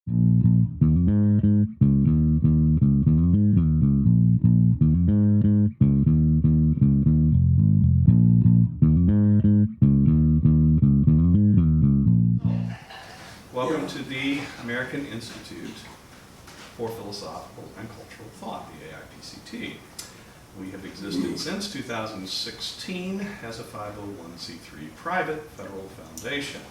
Welcome to the American Institute for Philosophical and Cultural Thought, the AIPCT. We have existed since 2016 as a 501c3 private federal foundation.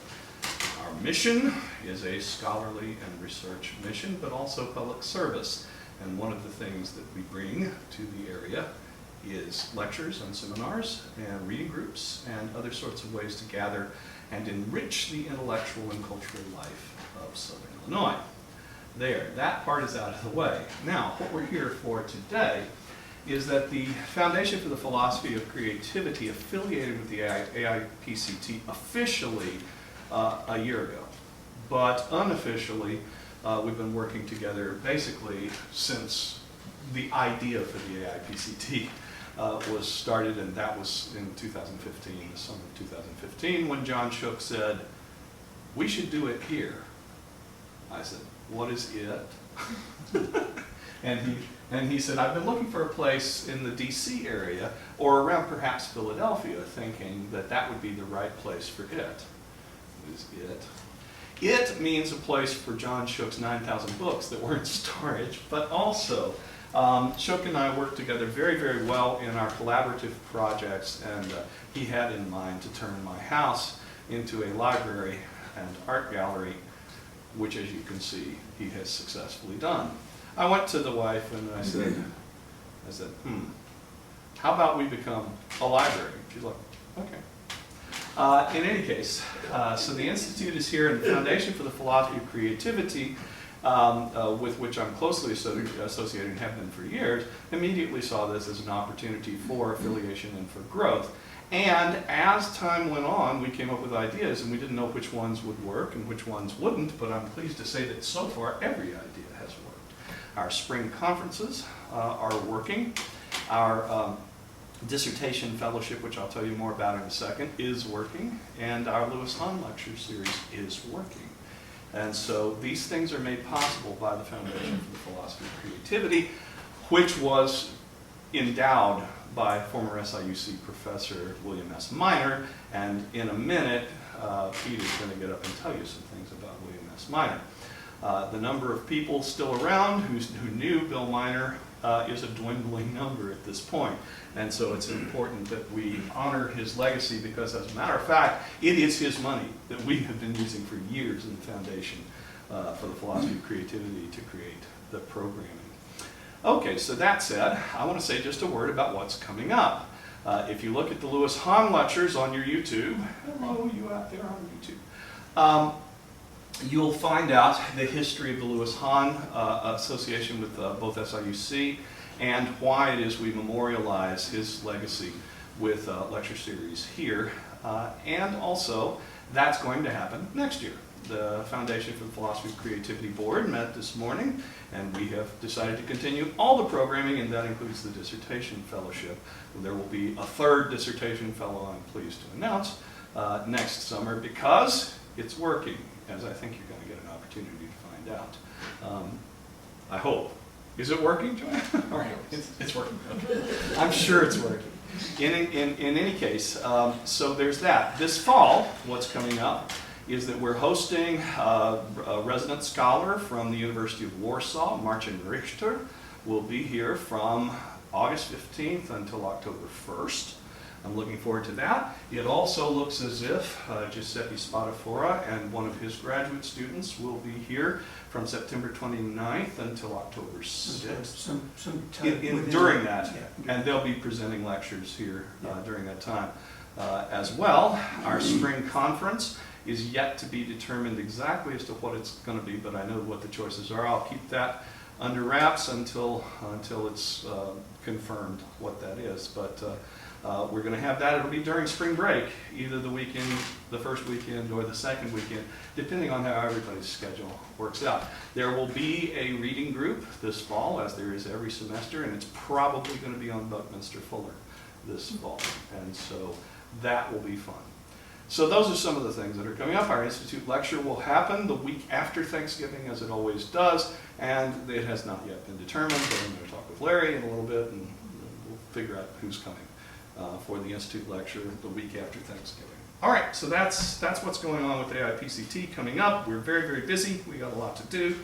Our mission is a scholarly and research mission, but also public service. And one of the things that we bring to the area is lectures and seminars and reading groups and other sorts of ways to gather and enrich the intellectual and cultural life of Southern Illinois. There, that part is out of the way. Now, what we're here for today is that the Foundation for the Philosophy of Creativity affiliated with the AIPCT officially a year ago, but unofficially we've been working together basically since the idea for the AIPCT was started, and that was in 2015, the summer of 2015, when John Shook said, "We should do it here." I said, "What is it?" and he said, "I've been looking for a place in the DC area or around perhaps Philadelphia, thinking that that would be the right place for it." What is it? It means a place for John Shook's 9,000 books that were in storage, but also Shook and I worked together very, very well in our collaborative projects, and he had in mind to turn my house into a library and art gallery, which, as you can see, he has successfully done. I went to the wife and I said, how about we become a library? She's like, okay. In any case, so the Institute is here, and the Foundation for the Philosophy of Creativity, with which I'm closely associated and have been for years, immediately saw this as an opportunity for affiliation and for growth. And as time went on, we came up with ideas, and we didn't know which ones would work and which ones wouldn't, but I'm pleased to say that so far every idea has worked. Our spring conferences are working. Our dissertation fellowship, which I'll tell you more about in a second, is working, and our Lewis Hahn lecture series is working. And so these things are made possible by the Foundation for the Philosophy of Creativity, which was endowed by former SIUC professor William S. Minor, and in a minute, Peter's going to get up and tell you some things about William S. Minor. The number of people still around who knew Bill Minor is a dwindling number at this point. And so it's important that we honor his legacy, because as a matter of fact, it is his money that we have been using for years in the Foundation for the Philosophy of Creativity to create the programming. Okay, so that said, I want to say just a word about what's coming up. If you look at the Lewis Hahn lectures on your YouTube, hello you out there on YouTube, you'll find out the history of the Lewis Hahn association with both SIUC and why it is we memorialize his legacy with lecture series here. And also, that's going to happen next year. The Foundation for the Philosophy of Creativity Board met this morning, and we have decided to continue all the programming, and that includes the dissertation fellowship. There will be a third dissertation fellow, I'm pleased to announce, next summer, because it's working, as I think you're going to get an opportunity to find out. I hope. Is it working, Joanne? All right, it's working. Okay. I'm sure it's working. In any case, so there's that. This fall, what's coming up is that we're hosting a resident scholar from the University of Warsaw, Marcin Richter, will be here from August 15th until October 1st. I'm looking forward to that. It also looks as if Giuseppe Spadafora and one of his graduate students will be here from September 29th until October 6th. During that, yeah. And they'll be presenting lectures here during that time as well. Our spring conference is yet to be determined exactly as to what it's going to be, but I know what the choices are. I'll keep that under wraps until it's confirmed what that is. But we're going to have that. It'll be during spring break, either the weekend, the first weekend, or the second weekend, depending on how everybody's schedule works out. There will be a reading group this fall, as there is every semester, and it's probably going to be on Buckminster Fuller this fall, and so that will be fun. So those are some of the things that are coming up. Our Institute lecture will happen the week after Thanksgiving, as it always does, and it has not yet been determined, but I'm going to talk with Larry in a little bit, and we'll figure out who's coming for the Institute lecture the week after Thanksgiving. All right, so that's what's going on with AIPCT coming up. We're very, very busy. We got a lot to do.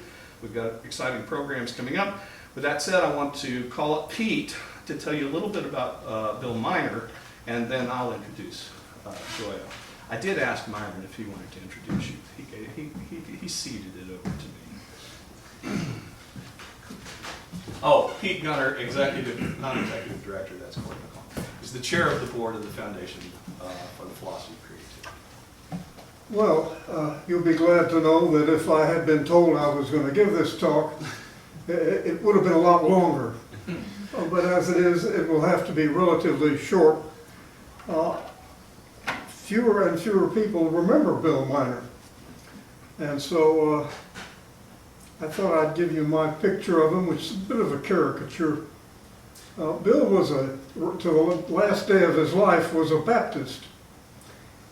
We've got exciting programs coming up. With that said, I want to call up Pete to tell you a little bit about Bill Miner, and then I'll introduce Gioia. I did ask Myron if he wanted to introduce you. He ceded it over to me. Oh, Pete Gunner, non-executive director, that's correct. He's the chair of the board of the Foundation for the Philosophy of Creativity. Well, you'll be glad to know that if I had been told I was going to give this talk, it would have been a lot longer. But as it is, it will have to be relatively short. Fewer and fewer people remember Bill Miner. And so I thought I'd give you my picture of him, which is a bit of a caricature. Bill was to the last day of his life, was a Baptist,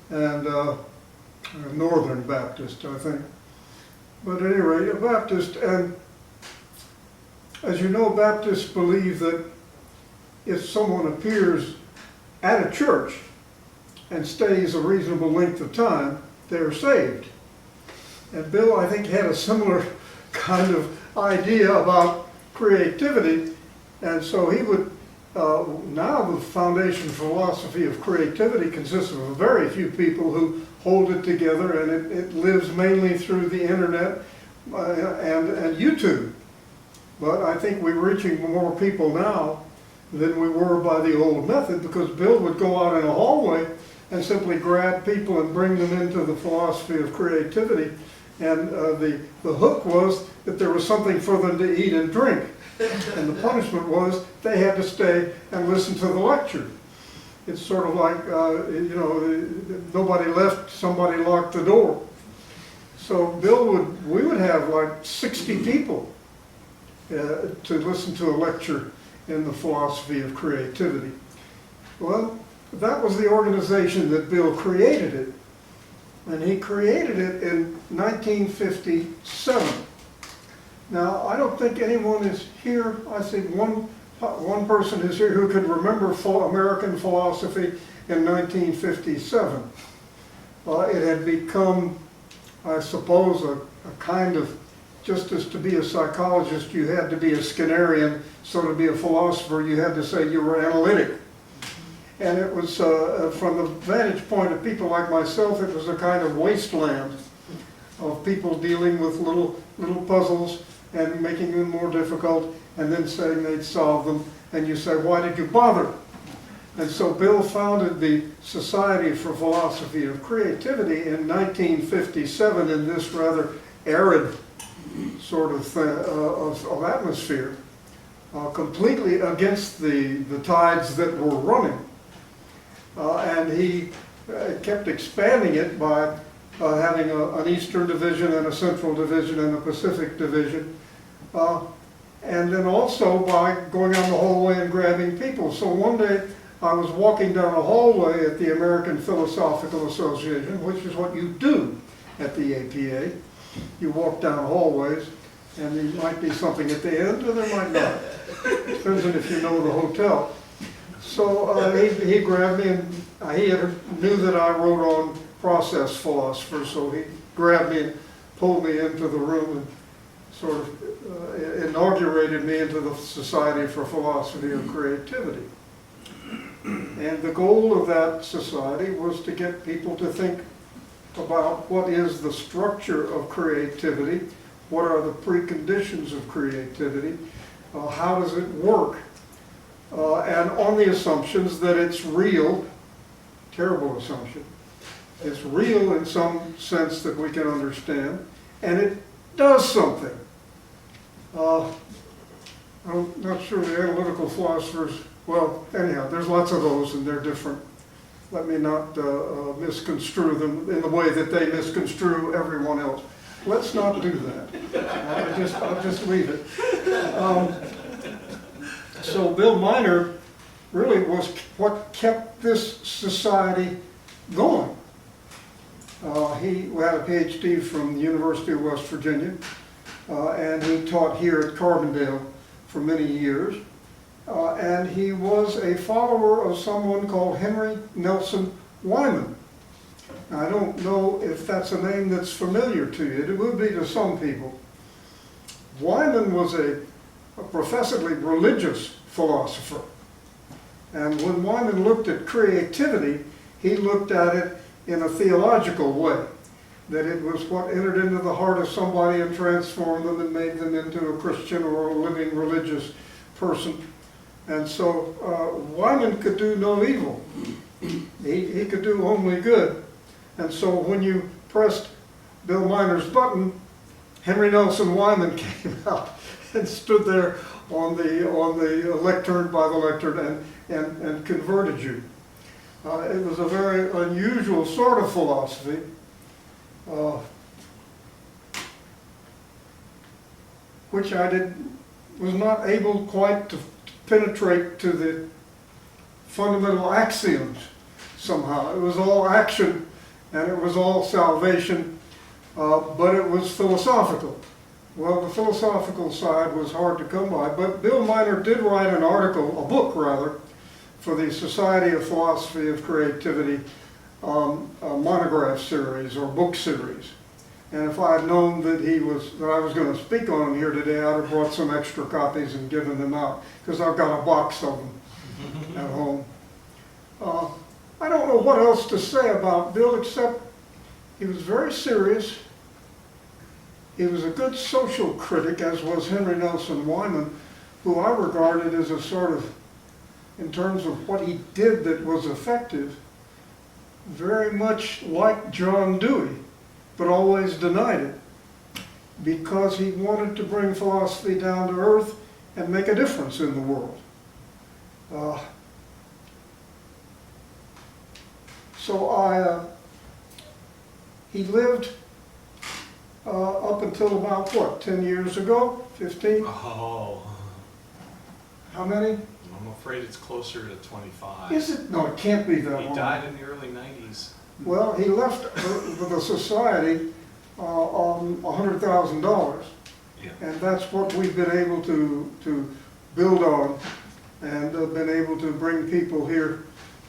and a Northern Baptist, I think. But at any rate, a Baptist, and as you know, Baptists believe that if someone appears at a church and stays a reasonable length of time, they're saved. And Bill, I think, had a similar kind of idea about creativity, and so he would, now the Foundation for Philosophy of Creativity consists of very few people who hold it together, and it lives mainly through the internet and YouTube. But I think we're reaching more people now than we were by the old method, because Bill would go out in a hallway and simply grab people and bring them into the philosophy of creativity. And the hook was that there was something for them to eat and drink. And the punishment was they had to stay and listen to the lecture. It's sort of like, you know, nobody left, somebody locked the door. So we would have like 60 people to listen to a lecture in the philosophy of creativity. Well, that was the organization that Bill created it. And he created it in 1957. Now, I don't think anyone is here. I think one person is here who could remember American philosophy in 1957. It had become, I suppose, a kind of, just as to be a psychologist, you had to be a Skinnerian, so to be a philosopher, you had to say you were analytic. And it was, from the vantage point of people like myself, it was a kind of wasteland of people dealing with little puzzles and making them more difficult, and then saying they'd solve them, and you say, why did you bother? And so Bill founded the Society for Philosophy of Creativity in 1957 in this rather arid sort of atmosphere, completely against the tides that were running. And he kept expanding it by having an Eastern Division and a Central Division and a Pacific Division. And then also by going down the hallway and grabbing people. So one day I was walking down a hallway at the American Philosophical Association, which is what you do at the APA. You walk down hallways, and there might be something at the end, or there might not. Depends on if you know the hotel. So he grabbed me, and he knew that I wrote on process philosopher, so he grabbed me and pulled me into the room and sort of inaugurated me into the Society for Philosophy of Creativity. And the goal of that society was to get people to think about what is the structure of creativity, what are the preconditions of creativity, how does it work, and on the assumptions that it's real, terrible assumption, it's real in some sense that we can understand, and it does something. I'm not sure the analytical philosophers, well, anyhow, there's lots of those and they're different. Let me not misconstrue them in the way that they misconstrue everyone else. Let's not do that. I'll just leave it. So Bill Miner really was what kept this society going. He had a PhD from the University of West Virginia, and he taught here at Carbondale for many years. And he was a follower of someone called Henry Nelson Wyman. Now, I don't know if that's a name that's familiar to you. It would be to some people. Wyman was a professedly religious philosopher. And when Wyman looked at creativity, he looked at it in a theological way, that it was what entered into the heart of somebody and transformed them and made them into a Christian or a living religious person. And so Wyman could do no evil. He could do only good. And so when you pressed Bill Miner's button, Henry Nelson Wyman came out and stood there on the lectern, by the lectern, and converted you. It was a very unusual sort of philosophy. Which I was not able quite to penetrate to the fundamental axioms somehow. It was all action and it was all salvation, but it was philosophical. Well, the philosophical side was hard to come by, but Bill Miner did write an article, a book rather, for the Society of Philosophy of Creativity monograph series or book series. And if I had known that I was going to speak on them here today, I'd have brought some extra copies and given them out, because I've got a box of them at home. I don't know what else to say about Bill, except he was very serious. He was a good social critic, as was Henry Nelson Wyman, who I regarded as a sort of, in terms of what he did that was effective, very much like John Dewey, but always denied it, because he wanted to bring philosophy down to earth and make a difference in the world. He lived up until about, what, 10 years ago? 15? Oh, How many? I'm afraid it's closer to 25. Is it? No, it can't be that long. He died in the early 90s. Well, he left the society on $100,000. Yeah. And that's what we've been able to build on, and been able to bring people here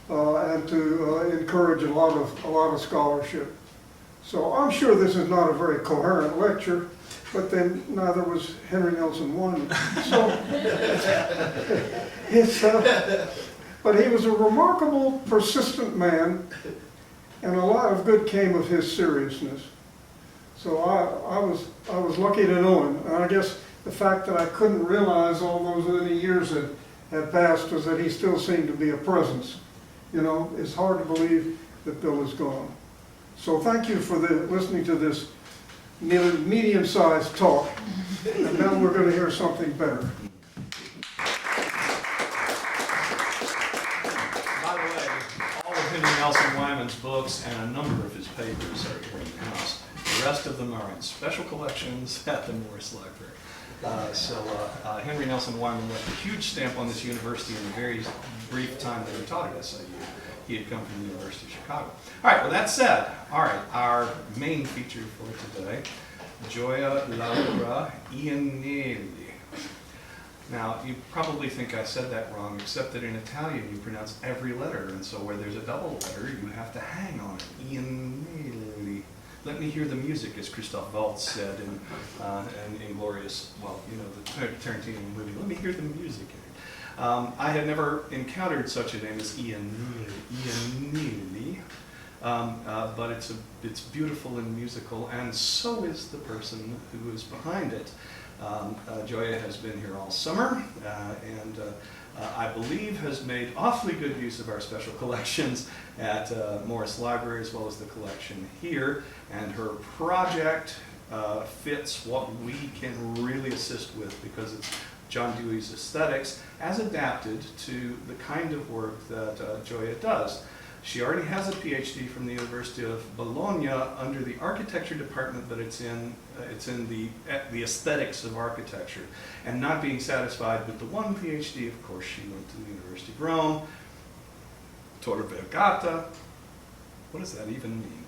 and to encourage a lot of scholarship. So I'm sure this is not a very coherent lecture, but then neither was Henry Nelson Wyman. So but he was a remarkable, persistent man, and a lot of good came of his seriousness. So I was lucky to know him, and I guess the fact that I couldn't realize all those many years that had passed was that he still seemed to be a presence. You know, it's hard to believe that Bill is gone. So thank you for listening to this medium-sized talk, and now we're going to hear something better. By the way, all of Henry Nelson Wyman's books and a number of his papers are here in the house. The rest of them are in special collections at the Morris Library. Henry Nelson Wyman left a huge stamp on this university in the very brief time that he taught at SIU. He had come from the University of Chicago. All right, well, that said, all right, our main feature for today, Gioia Laura Iannilli. Now, you probably think I said that wrong, except that in Italian you pronounce every letter, and so where there's a double letter, you have to hang on it. Iannilli. Let me hear the music, as Christoph Waltz said in Inglorious, well, you know, the Tarantino movie. Let me hear the music. I had never encountered such a name as Iannilli, but it's beautiful and musical, and so is the person who is behind it. Gioia has been here all summer, and I believe has made awfully good use of our special collections at Morris Library, as well as the collection here, and her project fits what we can really assist with, because it's John Dewey's aesthetics as adapted to the kind of work that Gioia does. She already has a PhD from the University of Bologna under the architecture department, but it's in the aesthetics of architecture. And not being satisfied with the one PhD, of course, she went to the University of Rome, Tor Vergata. What does that even mean?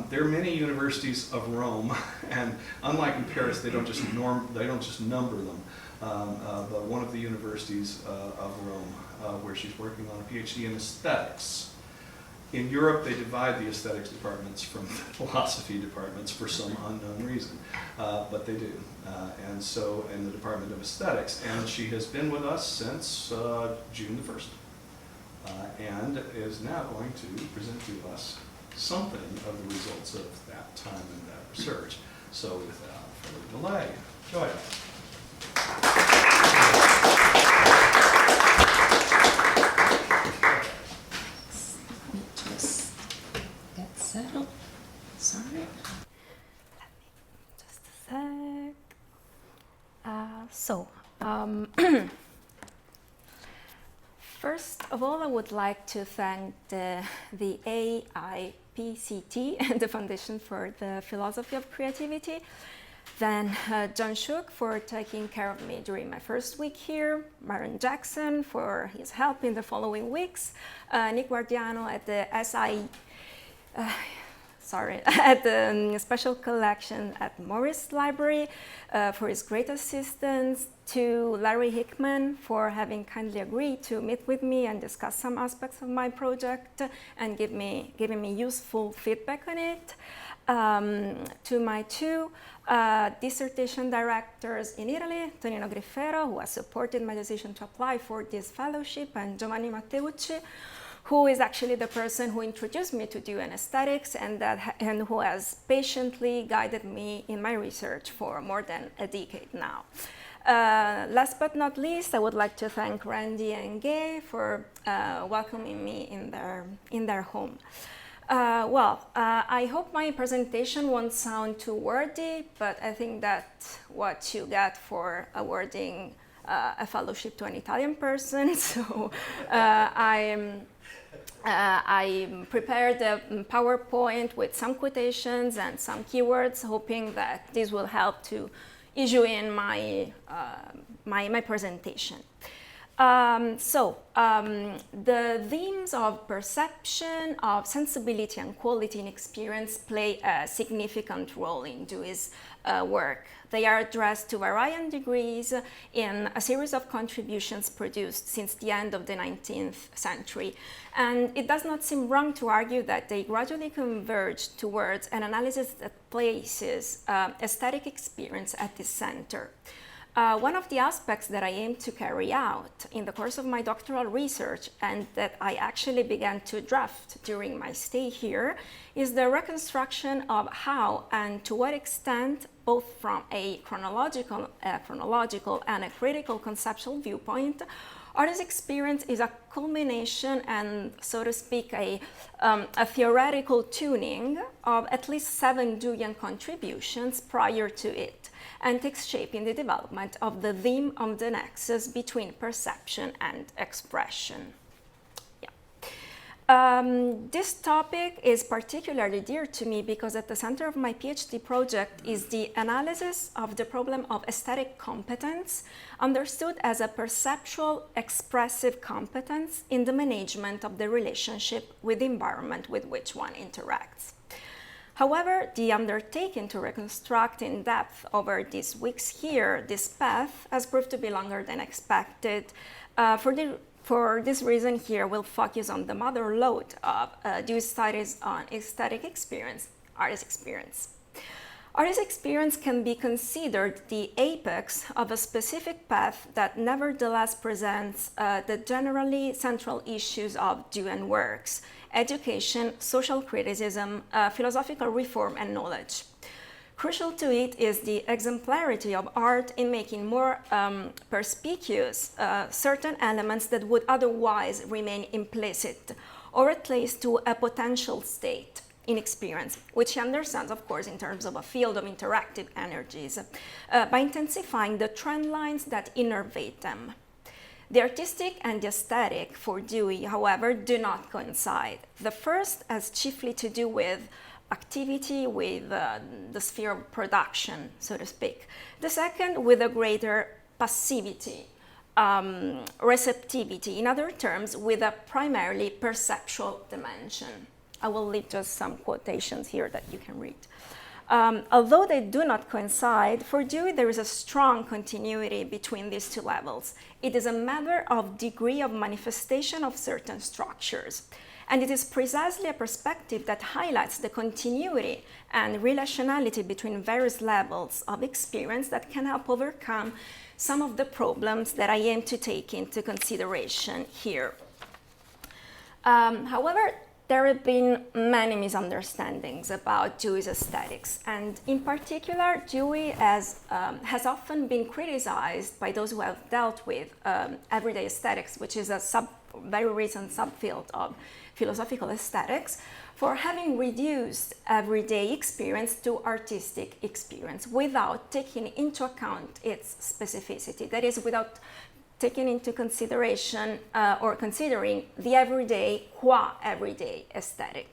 There are many universities of Rome, and unlike in Paris, they don't just number them. But one of the universities of Rome, where she's working on a PhD in aesthetics. In Europe, they divide the aesthetics departments from philosophy departments for some unknown reason, but they do. And so, in the Department of Aesthetics, and she has been with us since June the 1st, and is now going to present to us something of the results of that time and that research. So, without further delay, Gioia. Just get settled. Sorry. Just a sec. First of all, I would like to thank the AIPCT and the Foundation for the Philosophy of Creativity. Then John Shook for taking care of me during my first week here, Myron Jackson for his help in the following weeks, Nick Guardiano at the at the Special Collection at Morris Library for his great assistance, to Larry Hickman for having kindly agreed to meet with me and discuss some aspects of my project and giving me useful feedback on it. To my two dissertation directors in Italy, Tonino Griffero, who has supported my decision to apply for this fellowship, and Giovanni Matteucci, who is actually the person who introduced me to UN aesthetics and who has patiently guided me in my research for more than a decade now. Last but not least, I would like to thank Randy and Gay for welcoming me in their home. I hope my presentation won't sound too wordy, but I think that's what you get for awarding a fellowship to an Italian person. So I prepared a PowerPoint with some quotations and some keywords, hoping that this will help to issue in my presentation. The themes of perception, of sensibility and quality in experience play a significant role in Dewey's work. They are addressed to varying degrees in a series of contributions produced since the end of the 19th century. And it does not seem wrong to argue that they gradually converge towards an analysis that places aesthetic experience at the center. One of the aspects that I aim to carry out in the course of my doctoral research, and that I actually began to draft during my stay here, is the reconstruction of how and to what extent, both from a chronological and a critical conceptual viewpoint, artist experience is a culmination and, so to speak, a theoretical tuning of at least 7 Deweyan contributions prior to it, and takes shape in the development of the theme of the nexus between perception and expression. This topic is particularly dear to me because at the center of my PhD project is the analysis of the problem of aesthetic competence, understood as a perceptual expressive competence in the management of the relationship with the environment with which one interacts. However, the undertaking to reconstruct in depth over these weeks here this path has proved to be longer than expected. For this reason here, we'll focus on the mother lode of Dewey's studies on aesthetic experience, artist experience. Artist experience can be considered the apex of a specific path that nevertheless presents the generally central issues of Deweyan works: education, social criticism, philosophical reform, and knowledge. Crucial to it is the exemplarity of art in making more perspicuous certain elements that would otherwise remain implicit, or at least to a potential state in experience, which he understands, of course, in terms of a field of interactive energies, by intensifying the trend lines that innervate them. The artistic and the aesthetic for Dewey, however, do not coincide. The first has chiefly to do with activity, with the sphere of production, so to speak. The second with a greater passivity, receptivity, in other terms, with a primarily perceptual dimension. I will leave just some quotations here that you can read. Although they do not coincide, for Dewey there is a strong continuity between these two levels. It is a matter of degree of manifestation of certain structures. And it is precisely a perspective that highlights the continuity and relationality between various levels of experience that can help overcome some of the problems that I aim to take into consideration here. However, there have been many misunderstandings about Dewey's aesthetics, and in particular, Dewey has often been criticized by those who have dealt with everyday aesthetics, which is a very recent subfield of philosophical aesthetics, for having reduced everyday experience to artistic experience without taking into account its specificity. That is, without taking into consideration or considering the everyday qua everyday aesthetic.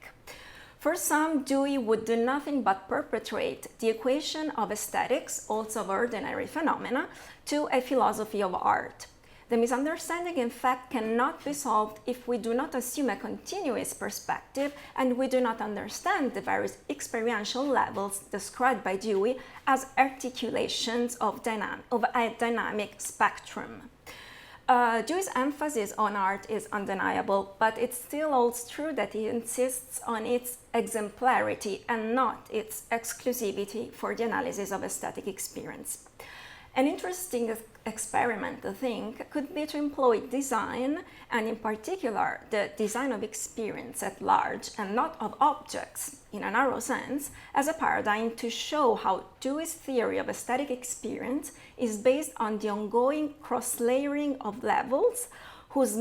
For some, Dewey would do nothing but perpetuate the equation of aesthetics, also of ordinary phenomena, to a philosophy of art. The misunderstanding, in fact, cannot be solved if we do not assume a continuous perspective and we do not understand the various experiential levels described by Dewey as articulations of a dynamic spectrum. Dewey's emphasis on art is undeniable, but it still holds true that he insists on its exemplarity and not its exclusivity for the analysis of aesthetic experience. An interesting experiment, I think, could be to employ design, and in particular the design of experience at large and not of objects in a narrow sense, as a paradigm to show how Dewey's theory of aesthetic experience is based on the ongoing cross-layering of levels whose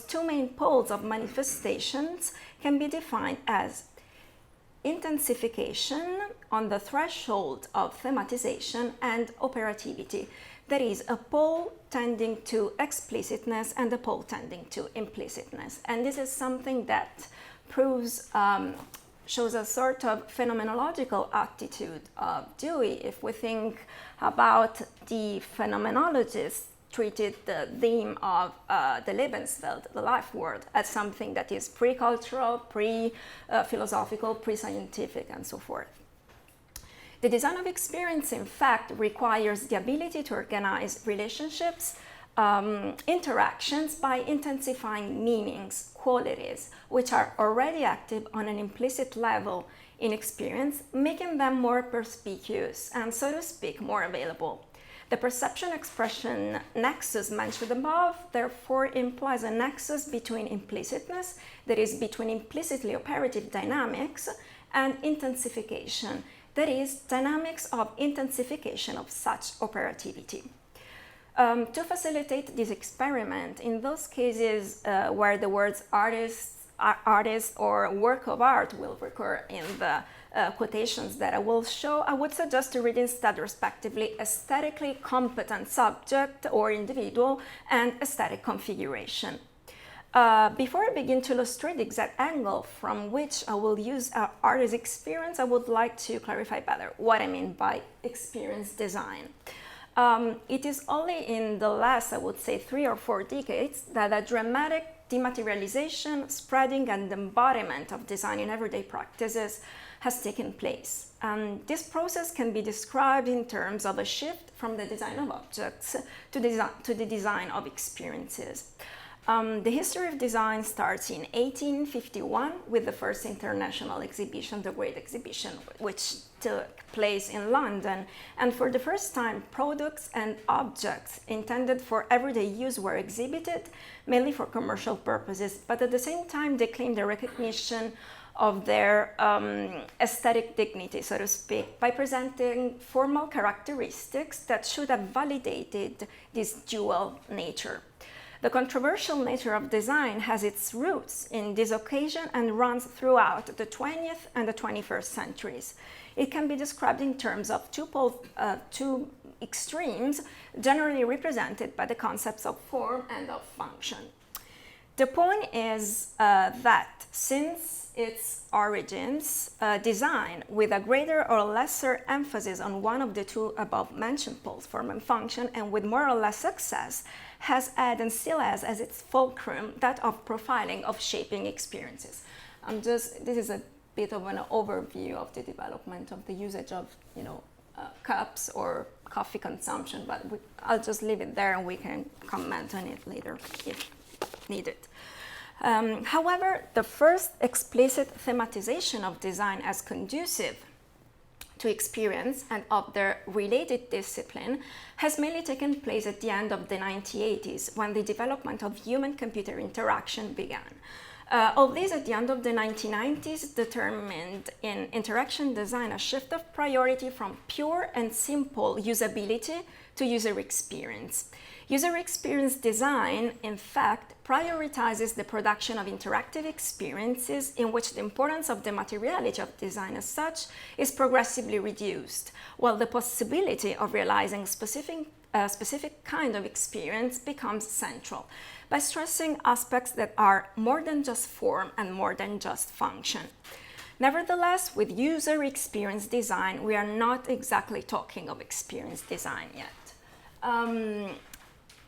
two main poles of manifestations can be defined as intensification on the threshold of thematization and operativity. That is, a pole tending to explicitness and a pole tending to implicitness. And this is something that shows a sort of phenomenological attitude of Dewey. If we think about the phenomenologists treated the theme of the Lebenswelt, the life world, as something that is pre-cultural, pre-philosophical, pre-scientific, and so forth. The design of experience, in fact, requires the ability to organize relationships, interactions by intensifying meanings, qualities, which are already active on an implicit level in experience, making them more perspicuous and, so to speak, more available. The perception-expression nexus mentioned above, therefore, implies a nexus between implicitness, that is, between implicitly operative dynamics, and intensification, that is, dynamics of intensification of such operativity. To facilitate this experiment, in those cases where the words artist or work of art will recur in the quotations that I will show, I would suggest to read instead respectively aesthetically competent subject or individual and aesthetic configuration. Before I begin to illustrate the exact angle from which I will use artist experience, I would like to clarify better what I mean by experience design. It is only in the last, I would say, 3 or 4 decades that a dramatic dematerialization, spreading, and embodiment of design in everyday practices has taken place. This process can be described in terms of a shift from the design of objects to the design of experiences. The history of design starts in 1851 with the first international exhibition, the Great Exhibition, which took place in London. And for the first time, products and objects intended for everyday use were exhibited, mainly for commercial purposes, but at the same time, they claimed the recognition of their aesthetic dignity, so to speak, by presenting formal characteristics that should have validated this dual nature. The controversial nature of design has its roots in this occasion and runs throughout the 20th and the 21st centuries. It can be described in terms of two extremes, generally represented by the concepts of form and of function. The point is that since its origins, design, with a greater or lesser emphasis on one of the two above mentioned poles, form and function, and with more or less success, has had and still has as its fulcrum that of profiling, of shaping experiences. This is a bit of an overview of the development of the usage of, cups or coffee consumption, but I'll just leave it there and we can comment on it later if needed. However, the first explicit thematization of design as conducive to experience and of their related discipline has mainly taken place at the end of the 1980s, when the development of human-computer interaction began. All this at the end of the 1990s determined in interaction design a shift of priority from pure and simple usability to user experience. User experience design, in fact, prioritizes the production of interactive experiences in which the importance of the materiality of design as such is progressively reduced, while the possibility of realizing a specific kind of experience becomes central, by stressing aspects that are more than just form and more than just function. Nevertheless, with user experience design, we are not exactly talking of experience design yet.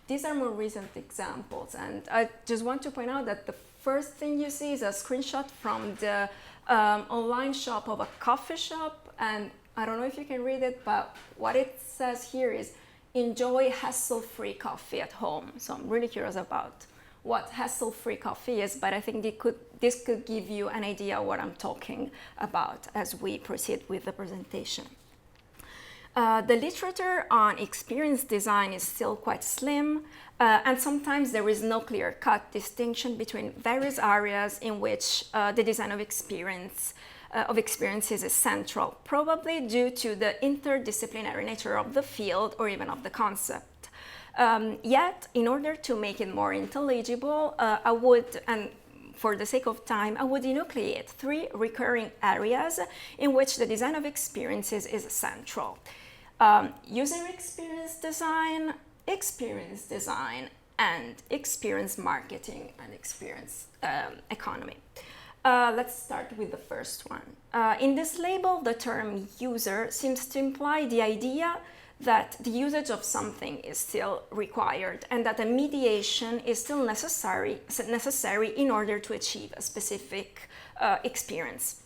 These are more recent examples, and I just want to point out that the first thing you see is a screenshot from the online shop of a coffee shop, and I don't know if you can read it, but what it says here is, enjoy hassle-free coffee at home. So I'm really curious about what hassle-free coffee is, but I think this could give you an idea of what I'm talking about as we proceed with the presentation. The literature on experience design is still quite slim, and sometimes there is no clear-cut distinction between various areas in which the design of experiences is central, probably due to the interdisciplinary nature of the field or even of the concept. Yet, in order to make it more intelligible, I would, and for the sake of time, I would enucleate 3 recurring areas in which the design of experiences is central. User experience design, and experience marketing and experience economy. Let's start with the first one. In this label, the term user seems to imply the idea that the usage of something is still required and that a mediation is still necessary in order to achieve a specific experience.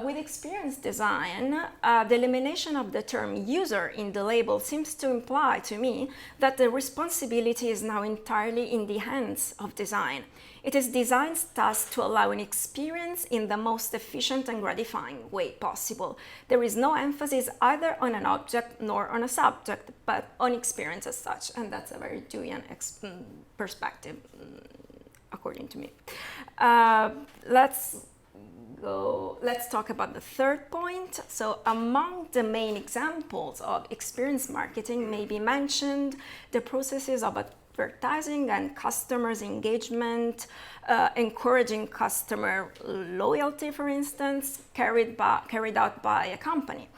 With experience design, the elimination of the term user in the label seems to imply to me that the responsibility is now entirely in the hands of design. It is design's task to allow an experience in the most efficient and gratifying way possible. There is no emphasis either on an object nor on a subject, but on experience as such, and that's a very Gioian perspective, according to me. Let's talk about the third point. So among the main examples of experience marketing may be mentioned the processes of advertising and customers' engagement, encouraging customer loyalty, for instance, carried out by a company,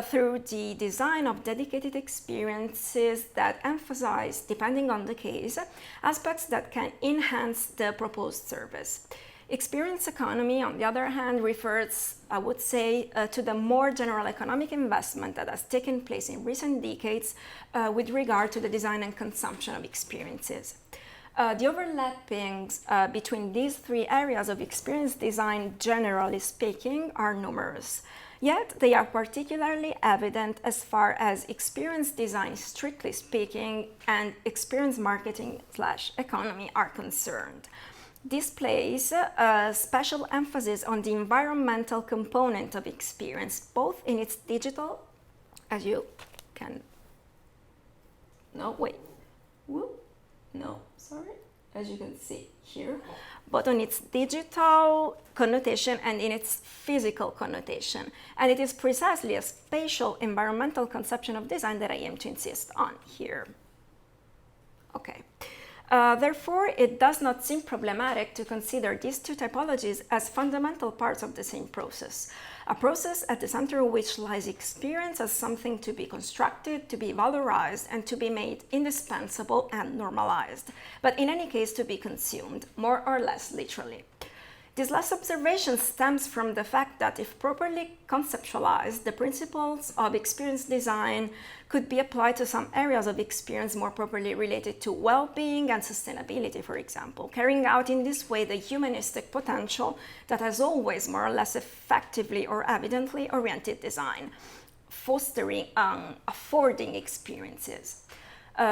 through the design of dedicated experiences that emphasize, depending on the case, aspects that can enhance the proposed service. Experience economy, on the other hand, refers, I would say, to the more general economic investment that has taken place in recent decades with regard to the design and consumption of experiences. The overlappings between these 3 areas of experience design, generally speaking, are numerous. Yet they are particularly evident as far as experience design, strictly speaking, and experience marketing/economy are concerned. This places a special emphasis on the environmental component of experience, both in its digital, as you can, as you can see here, both on its digital connotation and in its physical connotation. And it is precisely a spatial environmental conception of design that I aim to insist on here. Okay. Therefore, it does not seem problematic to consider these 2 typologies as fundamental parts of the same process, a process at the center of which lies experience as something to be constructed, to be valorized, and to be made indispensable and normalized, but in any case to be consumed, more or less literally. This last observation stems from the fact that if properly conceptualized, the principles of experience design could be applied to some areas of experience more properly related to well-being and sustainability, for example, carrying out in this way the humanistic potential that has always more or less effectively or evidently oriented design, fostering affording experiences.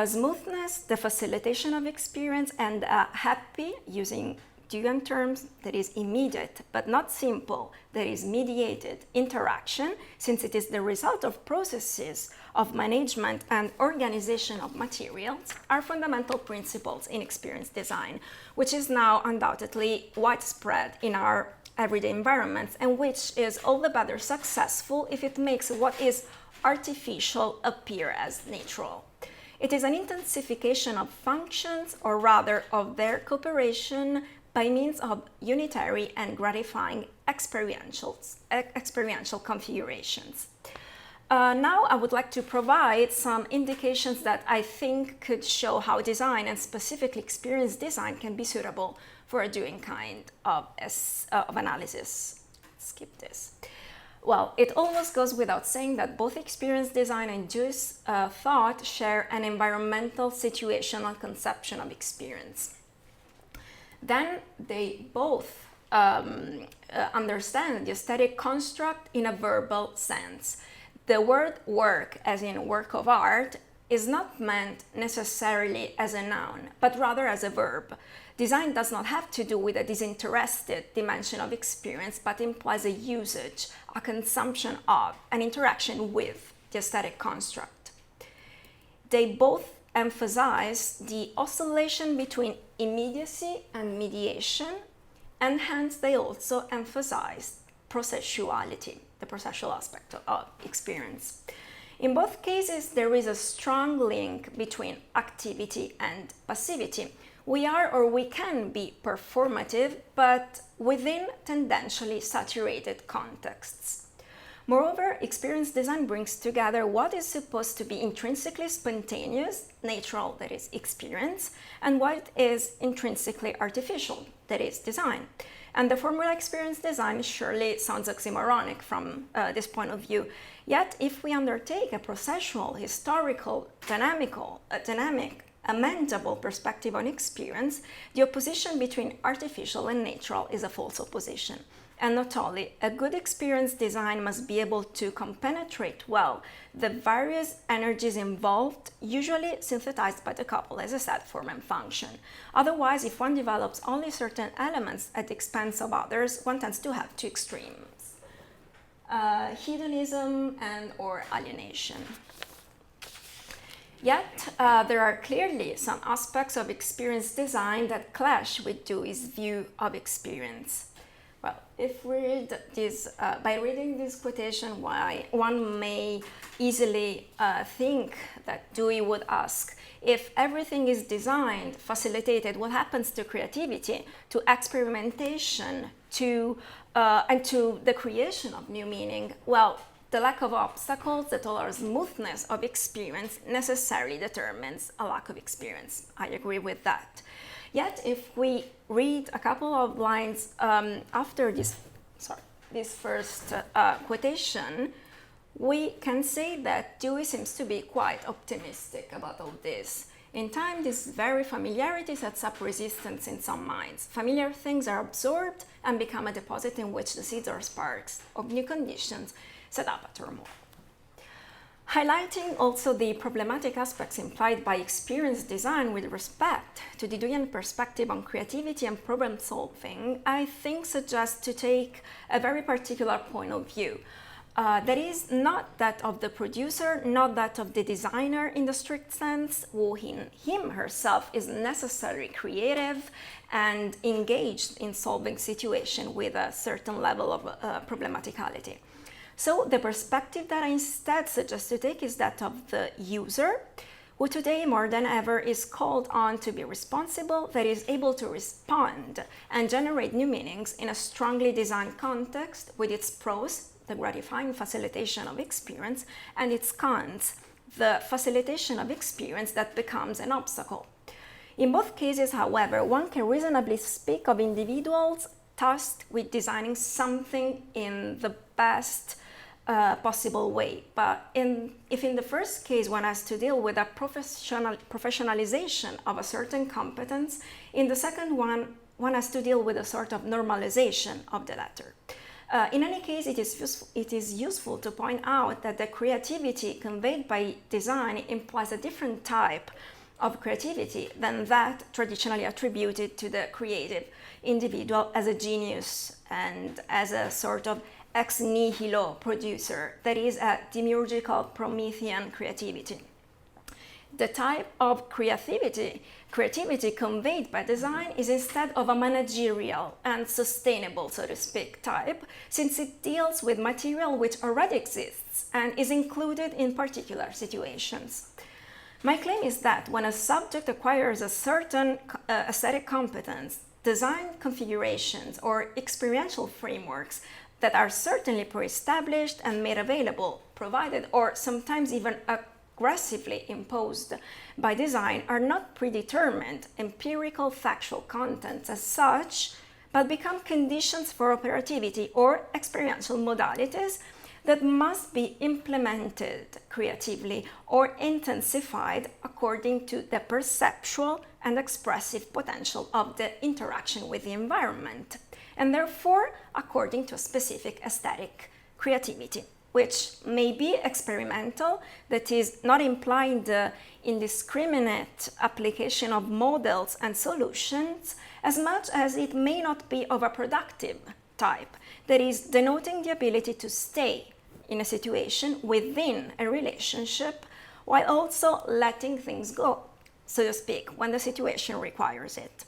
Smoothness, the facilitation of experience, and happy, using Gioian terms, that is immediate but not simple, that is mediated interaction, since it is the result of processes of management and organization of materials, are fundamental principles in experience design, which is now undoubtedly widespread in our everyday environments and which is all the better successful if it makes what is artificial appear as natural. It is an intensification of functions, or rather of their cooperation, by means of unitary and gratifying experiential configurations. Now I would like to provide some indications that I think could show how design, and specifically experience design, can be suitable for a Dewey kind of analysis. Skip this. Well, it almost goes without saying that both experience design and Dewey's thought share an environmental situational conception of experience. Then they both understand the aesthetic construct in a verbal sense. The word work, as in work of art, is not meant necessarily as a noun, but rather as a verb. Design does not have to do with a disinterested dimension of experience, but implies a usage, a consumption of, an interaction with the aesthetic construct. They both emphasize the oscillation between immediacy and mediation, and hence they also emphasize processuality, the processual aspect of experience. In both cases, there is a strong link between activity and passivity. We are or we can be performative, but within tendentially saturated contexts. Moreover, experience design brings together what is supposed to be intrinsically spontaneous, natural, that is experience, and what is intrinsically artificial, that is design. And the formula experience design surely sounds oxymoronic from this point of view. Yet, if we undertake a processual, historical, dynamic, amendable perspective on experience, the opposition between artificial and natural is a false opposition. And not only, a good experience design must be able to compenetrate well the various energies involved, usually synthesized by the couple, as I said, form and function. Otherwise, if one develops only certain elements at the expense of others, one tends to have two extremes: hedonism and or alienation. Yet, there are clearly some aspects of experience design that clash with Dewey's view of experience. Well, if we read this, by reading this quotation, one may easily think that Dewey would ask, if everything is designed, facilitated, what happens to creativity, to experimentation, and to the creation of new meaning? Well, the lack of obstacles that allow smoothness of experience necessarily determines a lack of experience. I agree with that. Yet, if we read a couple of lines after this first quotation, we can say that Dewey seems to be quite optimistic about all this. In time, this very familiarity sets up resistance in some minds. Familiar things are absorbed and become a deposit in which the seeds or sparks of new conditions set up a turmoil. Highlighting also the problematic aspects implied by experience design with respect to the Deweyan perspective on creativity and problem solving, I think suggests to take a very particular point of view. That is not that of the producer, not that of the designer in the strict sense, who herself is necessarily creative and engaged in solving situations with a certain level of problematicality. So the perspective that I instead suggest to take is that of the user, who today more than ever is called on to be responsible, that is able to respond and generate new meanings in a strongly designed context with its pros, the gratifying facilitation of experience, and its cons, the facilitation of experience that becomes an obstacle. In both cases, however, one can reasonably speak of individuals tasked with designing something in the best possible way. But if in the first case one has to deal with a professionalization of a certain competence, in the second one has to deal with a sort of normalization of the latter. In any case, it is useful to point out that the creativity conveyed by design implies a different type of creativity than that traditionally attributed to the creative individual as a genius and as a sort of ex nihilo producer, that is, a demiurgical Promethean creativity. The type of creativity conveyed by design is instead of a managerial and sustainable, so to speak, type, since it deals with material which already exists and is included in particular situations. My claim is that when a subject acquires a certain aesthetic competence, design configurations or experiential frameworks that are certainly pre-established and made available, provided, or sometimes even aggressively imposed by design, are not predetermined empirical factual contents as such, but become conditions for operativity or experiential modalities that must be implemented creatively or intensified according to the perceptual and expressive potential of the interaction with the environment, and therefore according to a specific aesthetic creativity, which may be experimental, that is, not implying the indiscriminate application of models and solutions, as much as it may not be of a productive type, that is, denoting the ability to stay in a situation within a relationship while also letting things go, so to speak, when the situation requires it.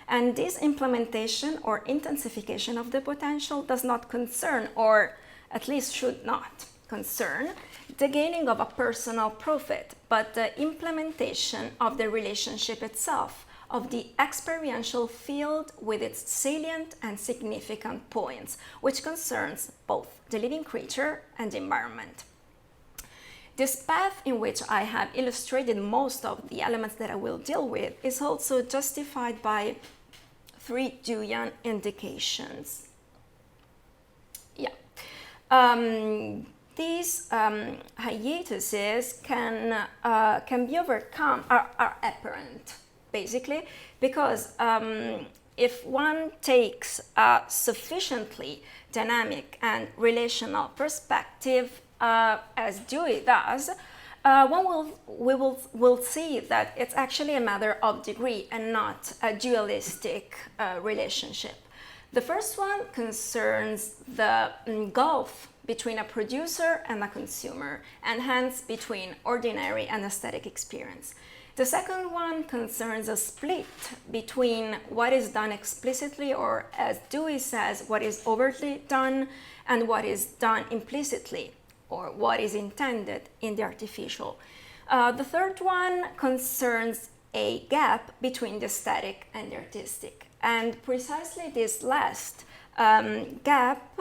And this implementation or intensification of the potential does not concern, or at least should not concern, the gaining of a personal profit, but the implementation of the relationship itself, of the experiential field with its salient and significant points, which concerns both the living creature and the environment. This path in which I have illustrated most of the elements that I will deal with is also justified by 3 Jungian indications. These hiatuses can be overcome, are apparent, basically, because if one takes a sufficiently dynamic and relational perspective, as Dewey does, we'll see that it's actually a matter of degree and not a dualistic relationship. The first one concerns the gulf between a producer and a consumer, and hence between ordinary and aesthetic experience. The second one concerns a split between what is done explicitly, or as Dewey says, what is overtly done, and what is done implicitly, or what is intended in the artificial. The third one concerns a gap between the aesthetic and the artistic. And precisely this last gap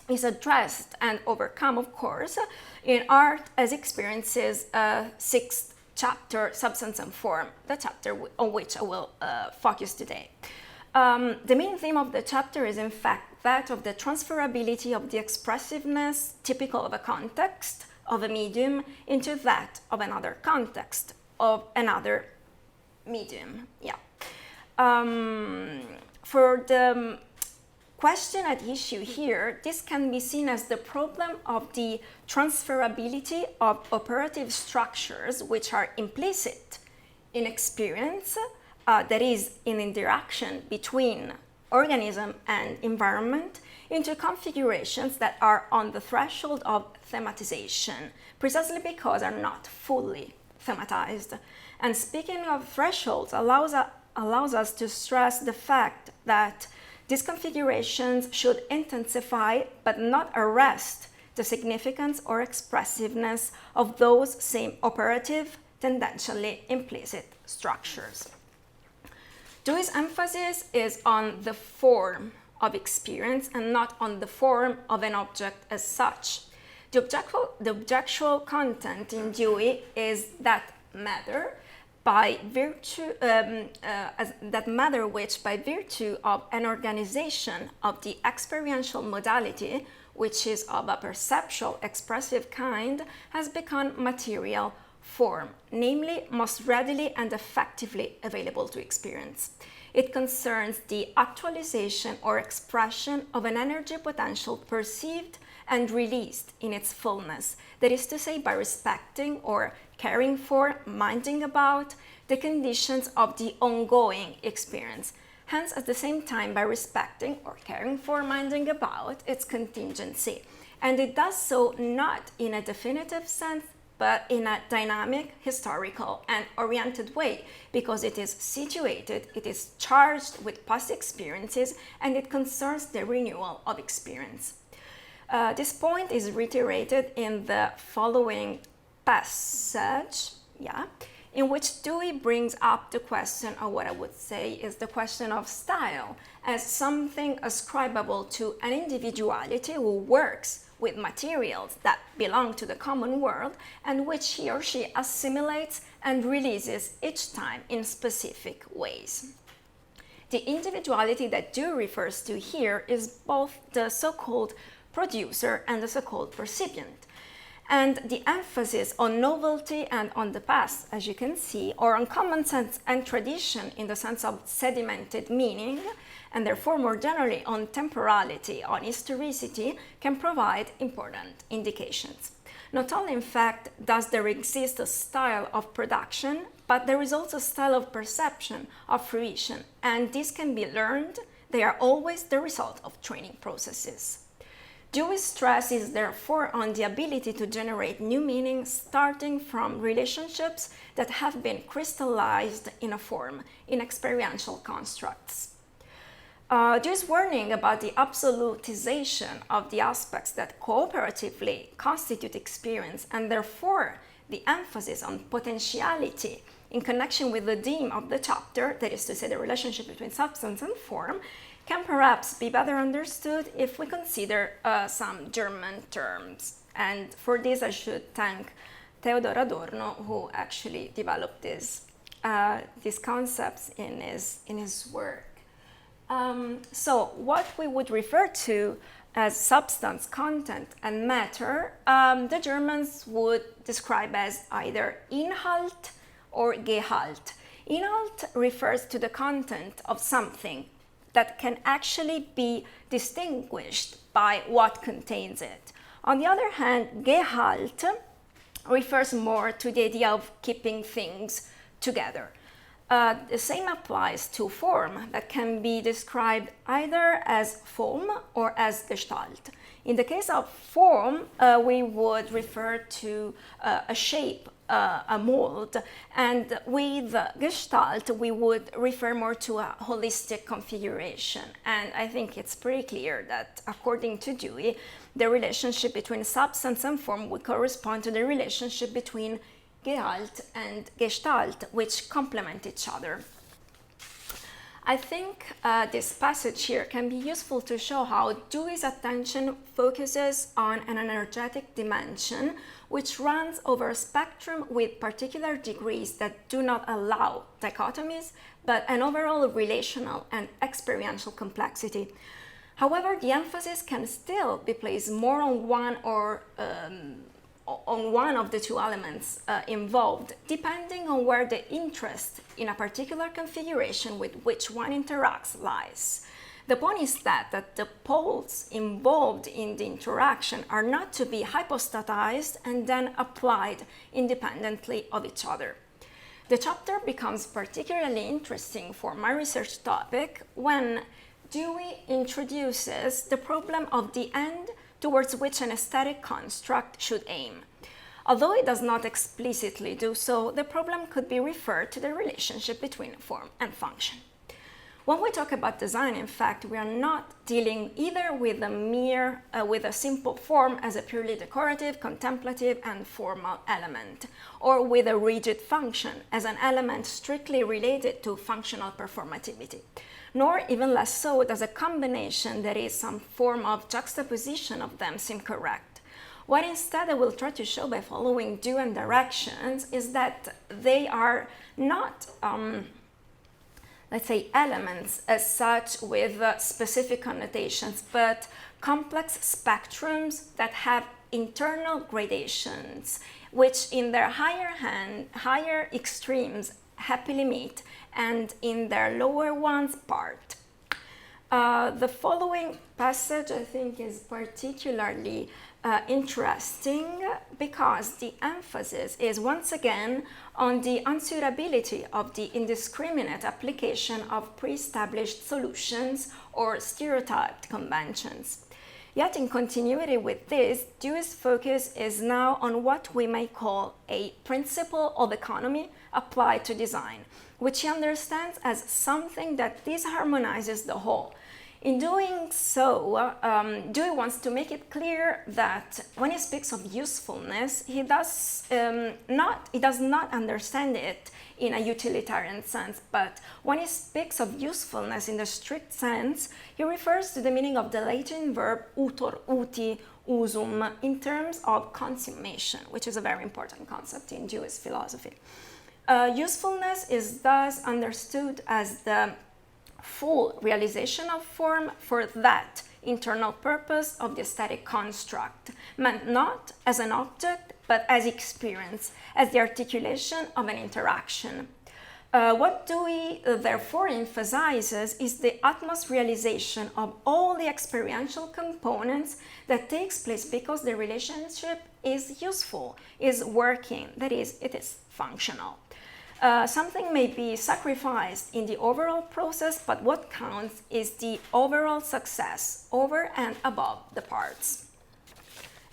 is addressed and overcome, of course, in Art as Experiences, 6th chapter, Substance and Form, the chapter on which I will focus today. The main theme of the chapter is, in fact, that of the transferability of the expressiveness typical of a context, of a medium, into that of another context, of another medium. For the question at issue here, this can be seen as the problem of the transferability of operative structures which are implicit in experience, that is, in interaction between organism and environment, into configurations that are on the threshold of thematization, precisely because are not fully thematized. And speaking of thresholds allows us to stress the fact that these configurations should intensify but not arrest the significance or expressiveness of those same operative, tendentially implicit structures. Dewey's emphasis is on the form of experience and not on the form of an object as such. The objectual content in Dewey is that matter, by virtue that matter which, by virtue of an organization of the experiential modality, which is of a perceptual expressive kind, has become material form, namely most readily and effectively available to experience. It concerns the actualization or expression of an energy potential perceived and released in its fullness, that is to say, by respecting or caring for, minding about the conditions of the ongoing experience, hence at the same time by respecting or caring for, minding about its contingency. And it does so not in a definitive sense, but in a dynamic, historical, and oriented way, because it is situated, it is charged with past experiences, and it concerns the renewal of experience. This point is reiterated in the following passage, in which Dewey brings up the question of what I would say is the question of style as something ascribable to an individuality who works with materials that belong to the common world and which he or she assimilates and releases each time in specific ways. The individuality that Dewey refers to here is both the so-called producer and the so-called recipient. And the emphasis on novelty and on the past, as you can see, or on common sense and tradition in the sense of sedimented meaning, and therefore more generally on temporality, on historicity, can provide important indications. Not only, in fact, does there exist a style of production, but there is also a style of perception, of fruition, and this can be learned. They are always the result of training processes. Dewey's stress is therefore on the ability to generate new meanings starting from relationships that have been crystallized in a form, in experiential constructs. Dewey's warning about the absolutization of the aspects that cooperatively constitute experience, and therefore the emphasis on potentiality in connection with the theme of the chapter, that is to say the relationship between substance and form, can perhaps be better understood if we consider some German terms. And for this I should thank Theodor Adorno, who actually developed these concepts in his work. So what we would refer to as substance, content, and matter, the Germans would describe as either Inhalt or Gehalt. Inhalt refers to the content of something that can actually be distinguished by what contains it. On the other hand, Gehalt refers more to the idea of keeping things together. The same applies to form, that can be described either as form or as Gestalt. In the case of form, we would refer to a shape, a mold, and with Gestalt we would refer more to a holistic configuration. And I think it's pretty clear that according to Dewey, the relationship between substance and form would correspond to the relationship between Gehalt and Gestalt, which complement each other. I think this passage here can be useful to show how Dewey's attention focuses on an energetic dimension which runs over a spectrum with particular degrees that do not allow dichotomies, but an overall relational and experiential complexity. However, the emphasis can still be placed more on one of the two elements involved, depending on where the interest in a particular configuration with which one interacts lies. The point is that the poles involved in the interaction are not to be hypostatized and then applied independently of each other. The chapter becomes particularly interesting for my research topic when Dewey introduces the problem of the end towards which an aesthetic construct should aim. Although it does not explicitly do so, the problem could be referred to the relationship between form and function. When we talk about design, in fact, we are not dealing either with a simple form as a purely decorative, contemplative, and formal element, or with a rigid function as an element strictly related to functional performativity. Nor, even less so, does a combination that is some form of juxtaposition of them seem correct. What instead I will try to show by following do and directions is that they are not, let's say, elements as such with specific connotations, but complex spectrums that have internal gradations, which in their higher extremes happily meet, and in their lower ones part. The following passage I think is particularly interesting because the emphasis is once again on the unsuitability of the indiscriminate application of pre-established solutions or stereotyped conventions. Yet in continuity with this, Dewey's focus is now on what we may call a principle of economy applied to design, which he understands as something that disharmonizes the whole. In doing so, Dewey wants to make it clear that when he speaks of usefulness, he does not understand it in a utilitarian sense, but when he speaks of usefulness in the strict sense, he refers to the meaning of the Latin verb utor, uti, usum in terms of consummation, which is a very important concept in Dewey's philosophy. Usefulness is thus understood as the full realization of form for that internal purpose of the aesthetic construct, meant not as an object, but as experience, as the articulation of an interaction. What Dewey therefore emphasizes is the utmost realization of all the experiential components that takes place because the relationship is useful, is working, that is, it is functional. Something may be sacrificed in the overall process, but what counts is the overall success over and above the parts.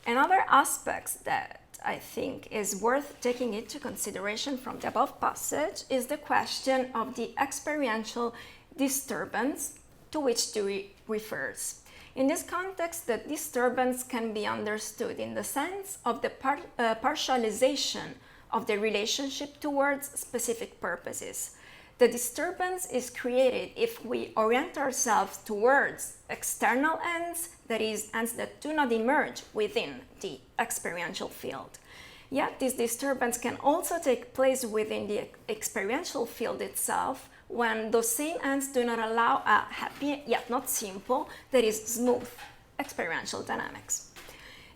Another aspect that I think is worth taking into consideration from the above passage is the question of the experiential disturbance to which Dewey refers. In this context, the disturbance can be understood in the sense of the partialization of the relationship towards specific purposes. The disturbance is created if we orient ourselves towards external ends, that is, ends that do not emerge within the experiential field. Yet this disturbance can also take place within the experiential field itself when those same ends do not allow a happy, yet not simple, that is, smooth experiential dynamics.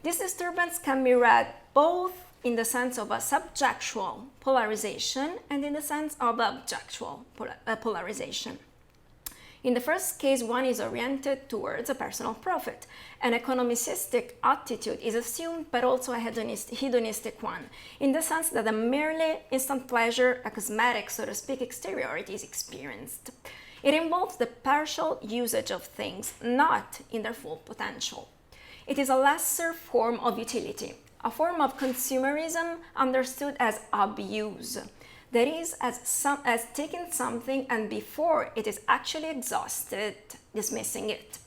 This disturbance can be read both in the sense of a subjectual polarization and in the sense of objectual polarization. In the first case, one is oriented towards a personal profit. An economicistic attitude is assumed, but also a hedonistic one, in the sense that a merely instant pleasure, a cosmetic, so to speak, exteriority is experienced. It involves the partial usage of things, not in their full potential. It is a lesser form of utility, a form of consumerism understood as abuse. That is, as taking something and before it is actually exhausted, dismissing it.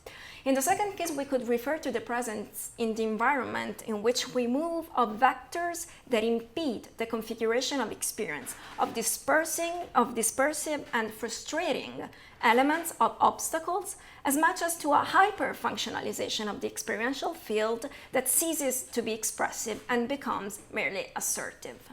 In the second case, we could refer to the presence in the environment in which we move of vectors that impede the configuration of experience, of dispersive and frustrating elements of obstacles, as much as to a hyper-functionalization of the experiential field that ceases to be expressive and becomes merely assertive.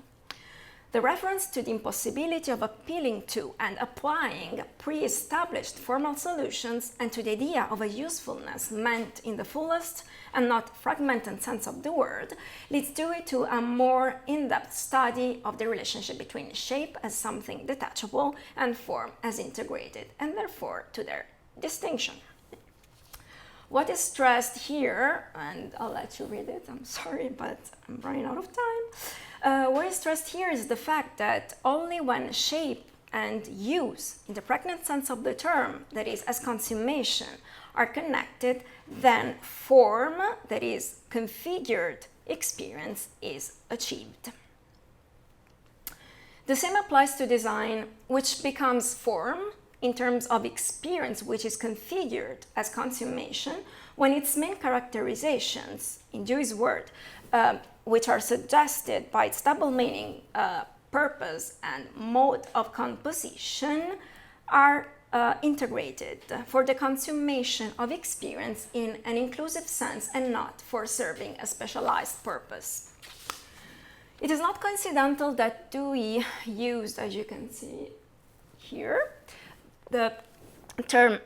The reference to the impossibility of appealing to and applying pre-established formal solutions and to the idea of a usefulness meant in the fullest and not fragmented sense of the word leads Dewey to a more in-depth study of the relationship between shape as something detachable and form as integrated, and therefore to their distinction. What is stressed here, and I'll let you read it, I'm sorry, but I'm running out of time. What is stressed here is the fact that only when shape and use, in the pregnant sense of the term, that is, as consummation, are connected, then form, that is, configured experience, is achieved. The same applies to design, which becomes form in terms of experience, which is configured as consummation, when its main characterizations, in Dewey's word, which are suggested by its double meaning, purpose and mode of composition, are integrated for the consummation of experience in an inclusive sense and not for serving a specialized purpose. It is not coincidental that Dewey used, as you can see here, the term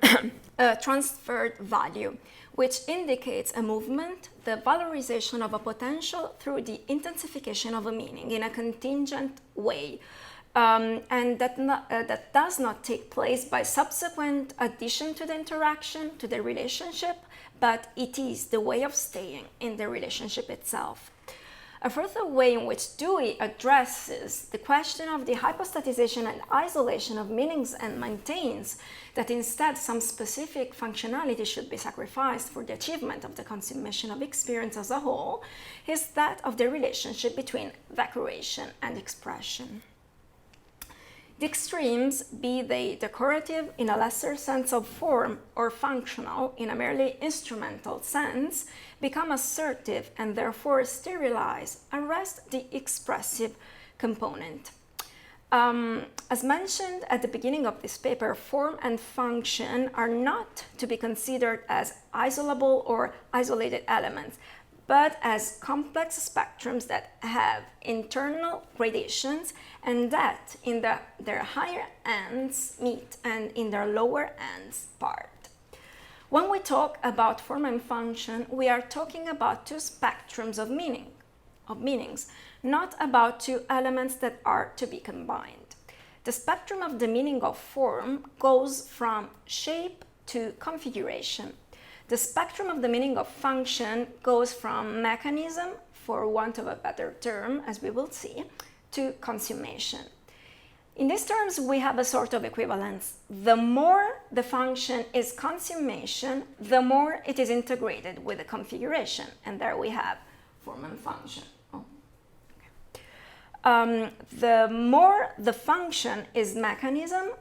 transferred value, which indicates a movement, the valorization of a potential through the intensification of a meaning in a contingent way, and that does not take place by subsequent addition to the interaction, to the relationship, but it is the way of staying in the relationship itself. A further way in which Dewey addresses the question of the hypostatization and isolation of meanings and maintains that instead some specific functionality should be sacrificed for the achievement of the consummation of experience as a whole is that of the relationship between evacuation and expression. The extremes, be they decorative in a lesser sense of form or functional in a merely instrumental sense, become assertive and therefore sterilize, arrest the expressive component. As mentioned at the beginning of this paper, form and function are not to be considered as isolable or isolated elements, but as complex spectrums that have internal gradations and that in their higher ends meet and in their lower ends part. When we talk about form and function, we are talking about two spectrums of meanings, not about two elements that are to be combined. The spectrum of the meaning of form goes from shape to configuration. The spectrum of the meaning of function goes from mechanism, for want of a better term, as we will see, to consummation. In these terms, we have a sort of equivalence. The more the function is consummation, the more it is integrated with the configuration. And there we have form and function. The more the function is mechanism,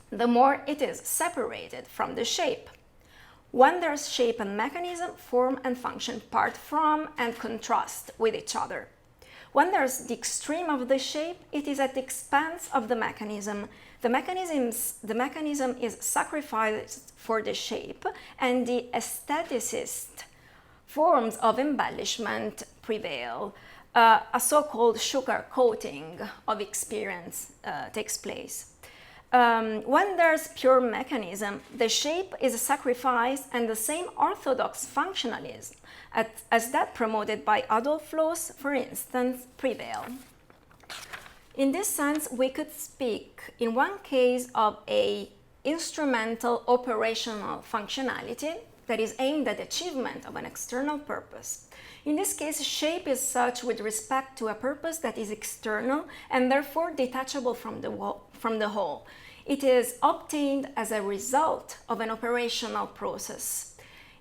the more it is separated from the shape. When there's shape and mechanism, form and function part from and contrast with each other. When there's the extreme of the shape, it is at the expense of the mechanism. The mechanism is sacrificed for the shape, and the aestheticist forms of embellishment prevail. A so-called sugar coating of experience takes place. When there's pure mechanism, the shape is sacrificed and the same orthodox functionalism as that promoted by Adolf Loos, for instance, prevail. In this sense, we could speak in one case of an instrumental operational functionality that is aimed at achievement of an external purpose. In this case, shape is such with respect to a purpose that is external and therefore detachable from the whole. It is obtained as a result of an operational process.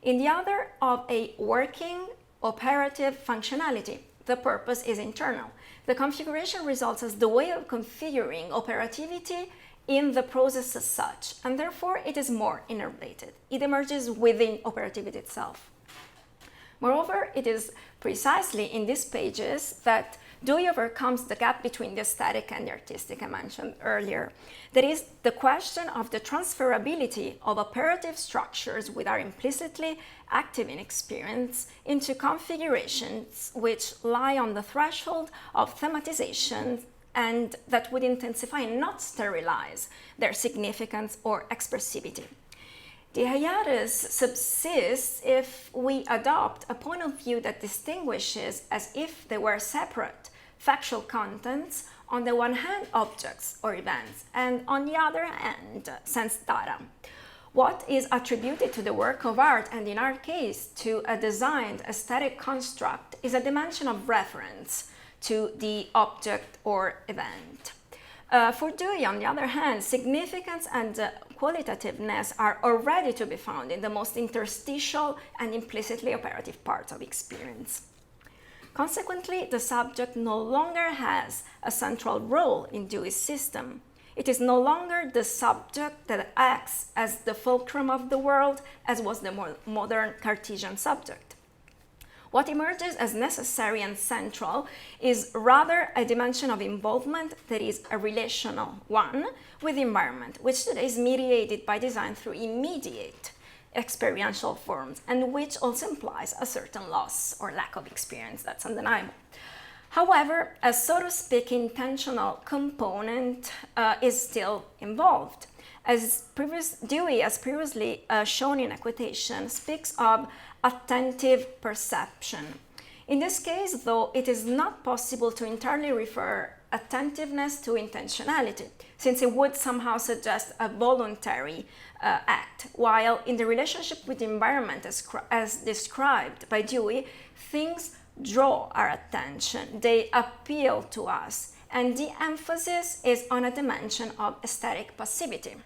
In the other, of a working, operative functionality, the purpose is internal. The configuration results as the way of configuring operativity in the process as such, and therefore it is more innervated. It emerges within operativity itself. Moreover, it is precisely in these pages that Dewey overcomes the gap between the aesthetic and the artistic I mentioned earlier. That is, the question of the transferability of operative structures which are implicitly active in experience into configurations which lie on the threshold of thematization and that would intensify and not sterilize their significance or expressivity. The hiatus subsists if we adopt a point of view that distinguishes as if they were separate factual contents, on the one hand objects or events, and on the other hand sense data. What is attributed to the work of art, and in our case to a designed aesthetic construct, is a dimension of reference to the object or event. For Dewey, on the other hand, significance and qualitativeness are already to be found in the most interstitial and implicitly operative parts of experience. Consequently, the subject no longer has a central role in Dewey's system. It is no longer the subject that acts as the fulcrum of the world, as was the more modern Cartesian subject. What emerges as necessary and central is rather a dimension of involvement that is a relational one with the environment, which today is mediated by design through immediate experiential forms, and which also implies a certain loss or lack of experience. That's undeniable. However, a so to speak intentional component is still involved. Dewey, as previously shown in a quotation, speaks of attentive perception. In this case, though, it is not possible to entirely refer attentiveness to intentionality, since it would somehow suggest a voluntary act, while in the relationship with the environment as described by Dewey, things draw our attention, they appeal to us, and the emphasis is on a dimension of aesthetic passivity.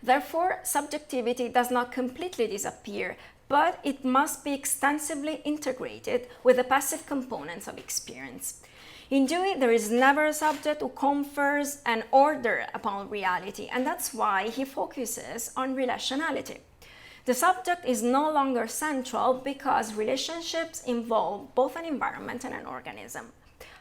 Therefore, subjectivity does not completely disappear, but it must be extensively integrated with the passive components of experience. In Dewey, there is never a subject who confers an order upon reality, and that's why he focuses on relationality. The subject is no longer central because relationships involve both an environment and an organism.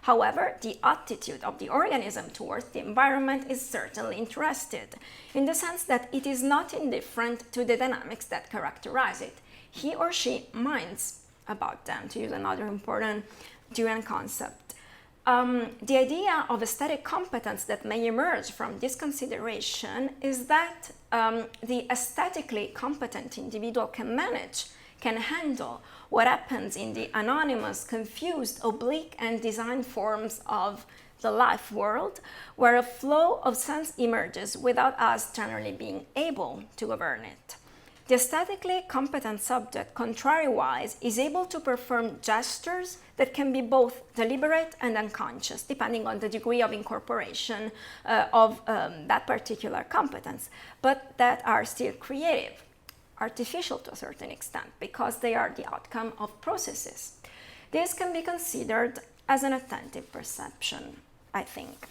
However, the attitude of the organism towards the environment is certainly interested, in the sense that it is not indifferent to the dynamics that characterize it. He or she minds about them, to use another important Deweyan concept. The idea of aesthetic competence that may emerge from this consideration is that the aesthetically competent individual can handle what happens in the anonymous, confused, oblique, and design forms of the life world, where a flow of sense emerges without us generally being able to govern it. The aesthetically competent subject, contrariwise, is able to perform gestures that can be both deliberate and unconscious, depending on the degree of incorporation of that particular competence, but that are still creative, artificial to a certain extent, because they are the outcome of processes. This can be considered as an attentive perception, I think.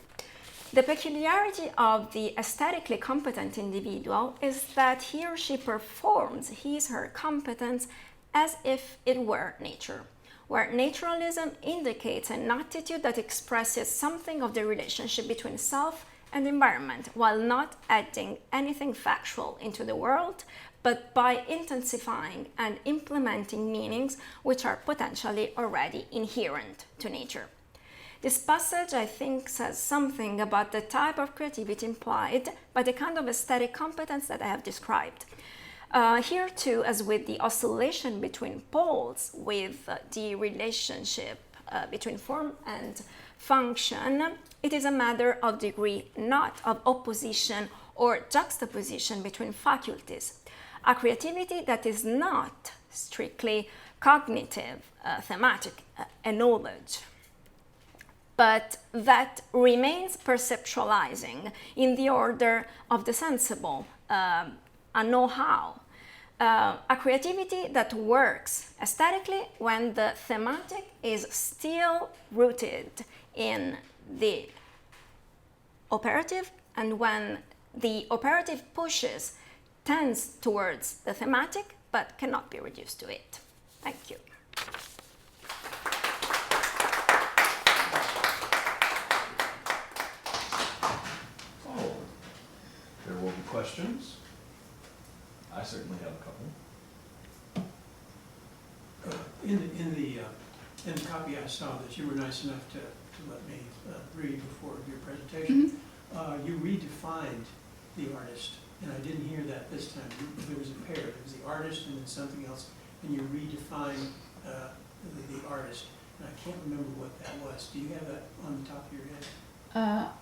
The peculiarity of the aesthetically competent individual is that he or she performs his/her competence as if it were nature, where naturalism indicates an attitude that expresses something of the relationship between self and environment, while not adding anything factual into the world, but by intensifying and implementing meanings which are potentially already inherent to nature. This passage, I think, says something about the type of creativity implied by the kind of aesthetic competence that I have described. Here too, as with the oscillation between poles, with the relationship between form and function, it is a matter of degree, not of opposition or juxtaposition between faculties. A creativity that is not strictly cognitive, thematic, a knowledge, but that remains perceptualizing in the order of the sensible, a know-how, a creativity that works aesthetically when the thematic is still rooted in the operative, and when the operative tends towards the thematic, but cannot be reduced to it. Thank you. There will be questions. I certainly have a couple. In the copy I saw that you were nice enough to let me read before your presentation, you redefined the artist, and I didn't hear that this time. There was a pair. There was the artist and then something else, and you redefined the artist. And I can't remember what that was. Do you have that on the top of your head?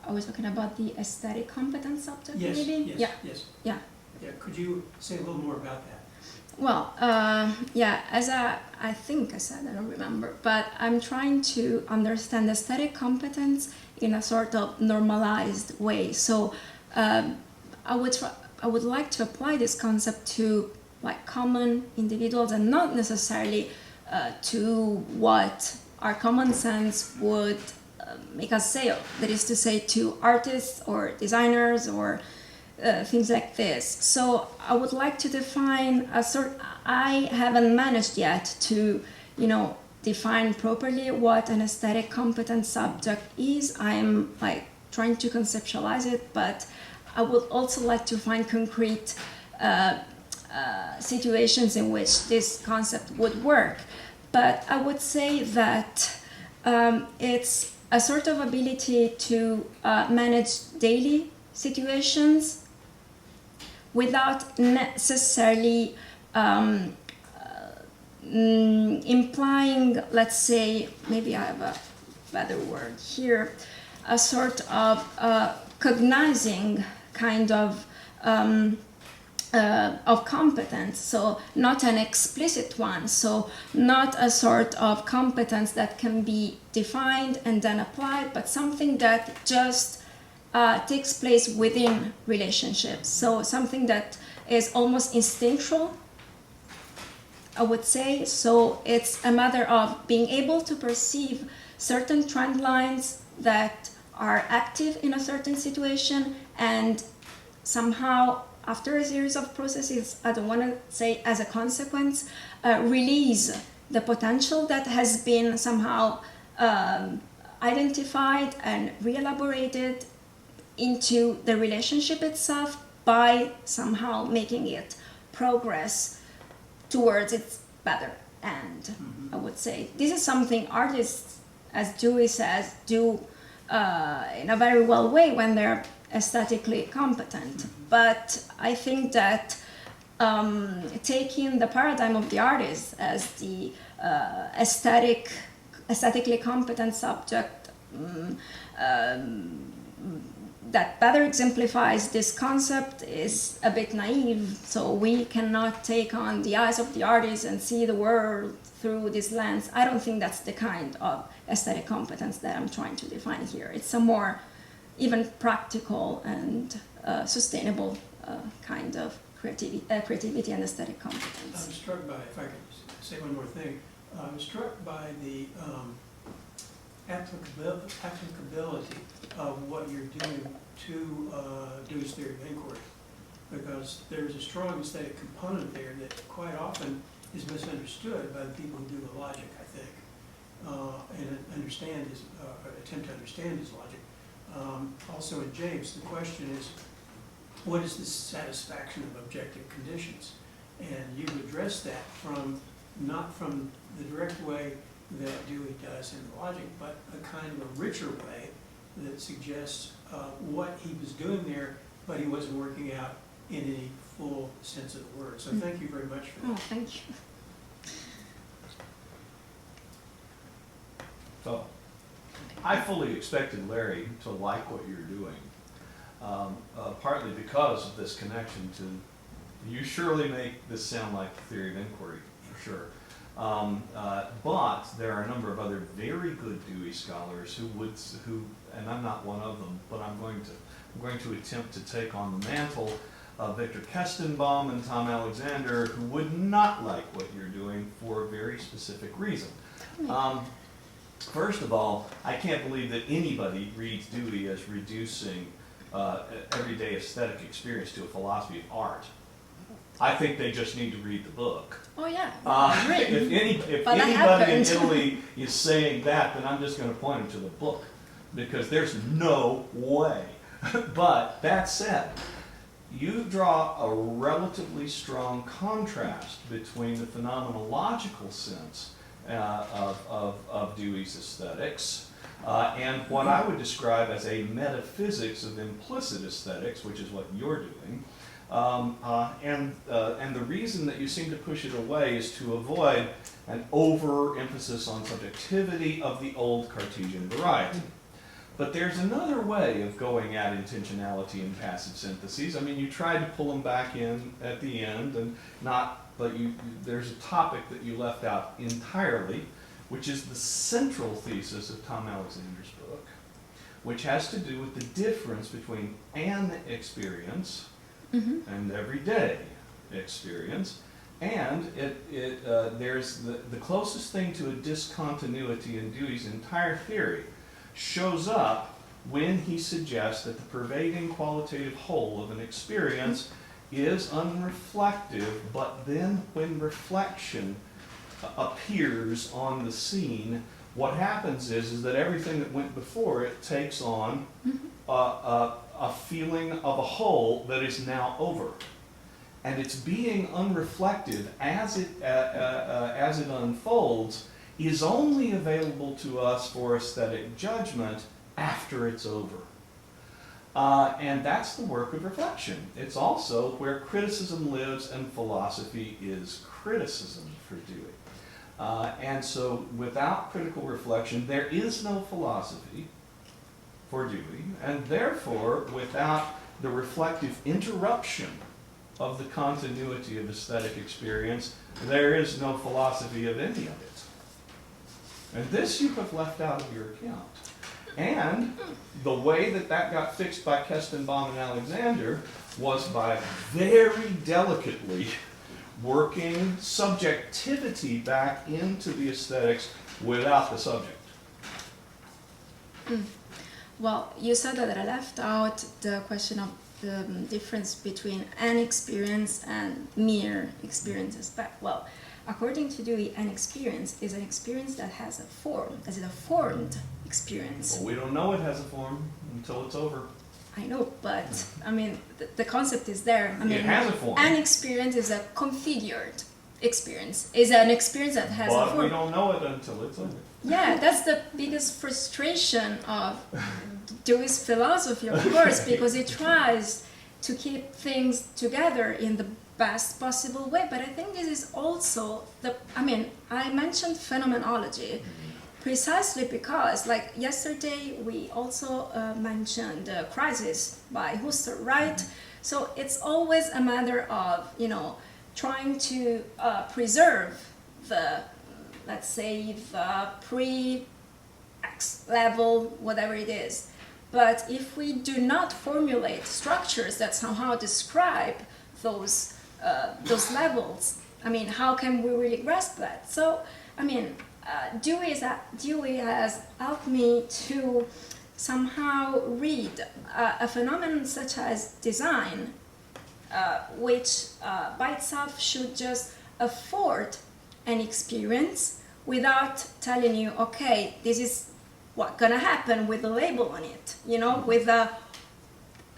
I was talking about the aesthetic competence subject, Yes, maybe? yes, Yeah. yes. Yeah. Yeah, could you say a little more about that? Well, yeah, as I think I said, I don't remember, but I'm trying to understand aesthetic competence in a sort of normalized way. So I would like to apply this concept to like common individuals and not necessarily to what our common sense would make us say, that is to say, to artists or designers or things like this. So I would like to define a sort. I haven't managed yet to define properly what an aesthetic competent subject is. I'm like trying to conceptualize it, but I would also like to find concrete situations in which this concept would work. But I would say that it's a sort of ability to manage daily situations without necessarily implying, let's say, maybe I have a better word here, a sort of cognizing kind of competence, so not an explicit one, so not a sort of competence that can be defined and then applied, but something that just takes place within relationships, so something that is almost instinctual, I would say. So it's a matter of being able to perceive certain trend lines that are active in a certain situation, and somehow after a series of processes, I don't want to say as a consequence, release the potential that has been somehow identified and re-elaborated into the relationship itself by somehow making it progress towards its better end. I would say this is something artists, as Dewey says, do in a very well way when they're aesthetically competent. But I think that taking the paradigm of the artist as the aesthetically competent subject that better exemplifies this concept is a bit naive. So we cannot take on the eyes of the artist and see the world through this lens. I don't think that's the kind of aesthetic competence that I'm trying to define here. It's a more even practical and sustainable kind of creativity and aesthetic competence. I'm struck by, if I could say one more thing, I'm struck by the applicability of what you're doing to Dewey's theory of inquiry, because there's a strong aesthetic component there that quite often is misunderstood by the people who do the logic, I think, and understand his, attempt to understand his logic. Also in James, the question is, what is the satisfaction of objective conditions? And you address that not from the direct way that Dewey does in the logic, but a kind of a richer way that suggests what he was doing there, but he wasn't working out in any full sense of the word. So thank you very much for that. Oh, thank you. So, I fully expected Larry to like what you're doing, partly because of this connection to, you surely make this sound like the theory of inquiry, for sure. But there are a number of other very good Dewey scholars who, and I'm not one of them, but I'm going to attempt to take on the mantle of Victor Kestenbaum and Tom Alexander, who would not like what you're doing for a very specific reason. First of all, I can't believe that anybody reads Dewey as reducing everyday aesthetic experience to a philosophy of art. I think they just need to read the book. Oh yeah, If anybody in Italy is saying that, then I'm just going to point them to the book, because there's no way. But that said, you draw a relatively strong contrast between the phenomenological sense of Dewey's aesthetics and what I would describe as a metaphysics of implicit aesthetics, which is what you're doing. And the reason that you seem to push it away is to avoid an overemphasis on subjectivity of the old Cartesian variety. But there's another way of going at intentionality and passive syntheses. I mean, you try to pull them back in at the end, and but there's a topic that you left out entirely, which is the central thesis of Tom Alexander's book, which has to do with the difference between an experience and everyday experience, and there's the closest thing to a discontinuity in Dewey's entire theory shows up when he suggests that the pervading qualitative whole of an experience is unreflective, but then when reflection appears on the scene, what happens is that everything that went before it takes on a feeling of a whole that is now over. And it's being unreflective as it unfolds is only available to us for aesthetic judgment after it's over. And that's the work of reflection. It's also where criticism lives and philosophy is criticism for Dewey. And so without critical reflection, there is no philosophy for Dewey, and therefore without the reflective interruption of the continuity of aesthetic experience, there is no philosophy of any of it. And this you have left out of your account. And the way that that got fixed by Kestenbaum and Alexander was by very delicately working subjectivity back into the aesthetics without the subject. Well, you said that I left out the question of the difference between an experience and mere experiences. But, well, according to Dewey, an experience is an experience that has a form, as in a formed experience. Well, we don't know it has a form until it's over. I know, but I mean, the concept is there. I mean, It has a form. an experience is a configured experience, is an experience that has a But form. we don't know it until it's over. Yeah, that's the biggest frustration of Dewey's philosophy, of course, because it tries to keep things together in the best possible way. But I think this is also I mentioned phenomenology precisely because, like yesterday, we also mentioned Crisis by Husserl, right? So it's always a matter of, trying to preserve the, let's say, the pre-X level, whatever it is. But if we do not formulate structures that somehow describe those levels, how can we really grasp that? So, Dewey has helped me to somehow read a phenomenon such as design, which by itself should just afford an experience without telling you, okay, this is what's gonna happen with the label on it, with the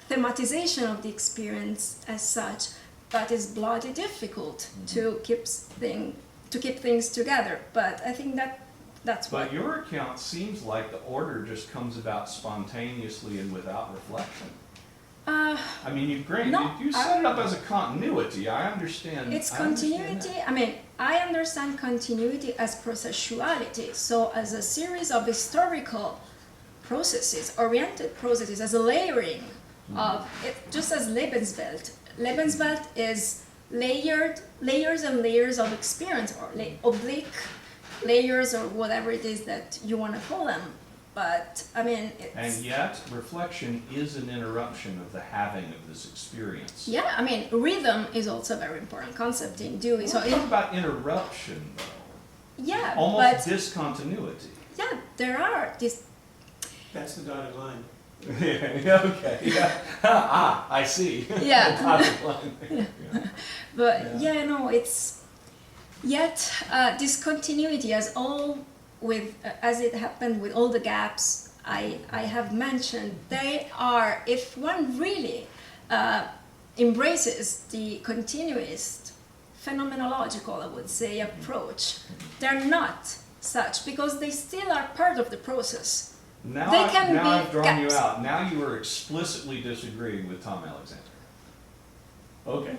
thematization of the experience as such. That is bloody difficult to keep things together. But I think that's what. But your account seems like the order just comes about spontaneously and without reflection. You set it up as a continuity. I understand. It's I continuity. understand I understand continuity as processuality. So as a series of historical processes, oriented processes, as a layering of it, just as Lebenswelt. Lebenswelt is layers and layers of experience, or oblique layers, or whatever it is that you want to call them. But it's, And yet, reflection is an interruption of the having of this experience. yeah, rhythm is also a very important concept in Dewey. We're So talking about interruption, though. yeah, Almost but discontinuity. yeah, there are these. That's the dotted line. Yeah, okay. Yeah. I see. Yeah. Dotted line there. Yeah. But Yeah. it's yet discontinuity as it happened with all the gaps I have mentioned. They are, if one really embraces the continuist phenomenological, I would say, approach, they're not such because they still are part of the process. Now, They can be I've drawn you gaps. out. Now you are explicitly disagreeing with Tom Alexander. Okay.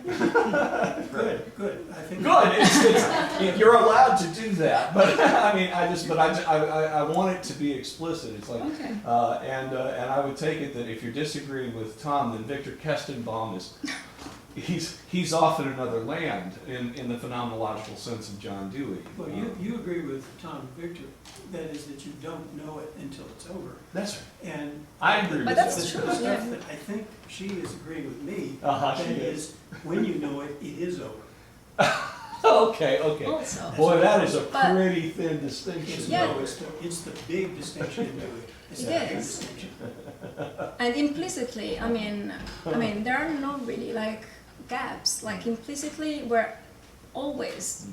Good. I think. Good. You're allowed to do that, but I want it to be explicit. It's like, Okay. and I would take it that if you're disagreeing with Tom, then Victor Kestenbaum he's off in another land in the phenomenological sense of John Dewey. Well, you agree with Tom and Victor, that is that you don't know it until it's over. That's right. And I agree But with that's that. true, The stuff yeah. that I think she is agreeing with me, She that is. is, when you know it, it is over. Okay. Also, Boy, that is a But- pretty thin distinction. It's, Yeah. no, it's the big distinction in Dewey. It's It the big is. distinction. and implicitly, there are no really gaps. Like implicitly, we're always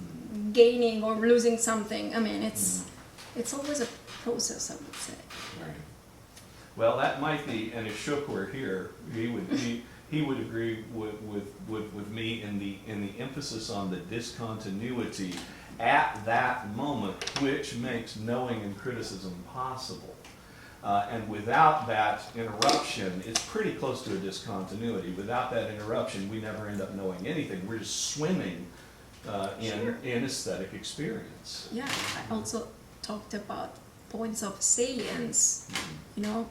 gaining or losing something. I mean, it's always a process, I would say. Right. Well, that might be, and if Shook were here, he would agree with me in the emphasis on the discontinuity at that moment, which makes knowing and criticism possible. And without that interruption, it's pretty close to a discontinuity. Without that interruption, we never end up knowing anything. We're just swimming in aesthetic experience. Yeah, I also talked about points of salience, you know,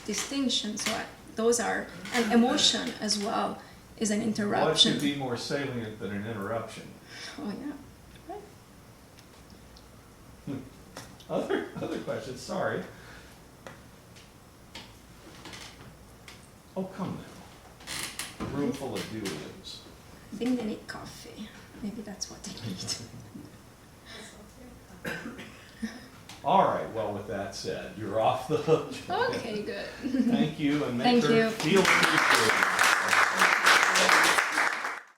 distinction. So those are, and emotion as well is an What interruption. could be more salient than an interruption? Oh yeah. Other questions, sorry. Oh, come now. A room full of Julians. I think they need coffee. Maybe that's what they need. All right, well, with that said, you're off the hook. Okay, good. Thank you, and make Thank her you. feel appreciated.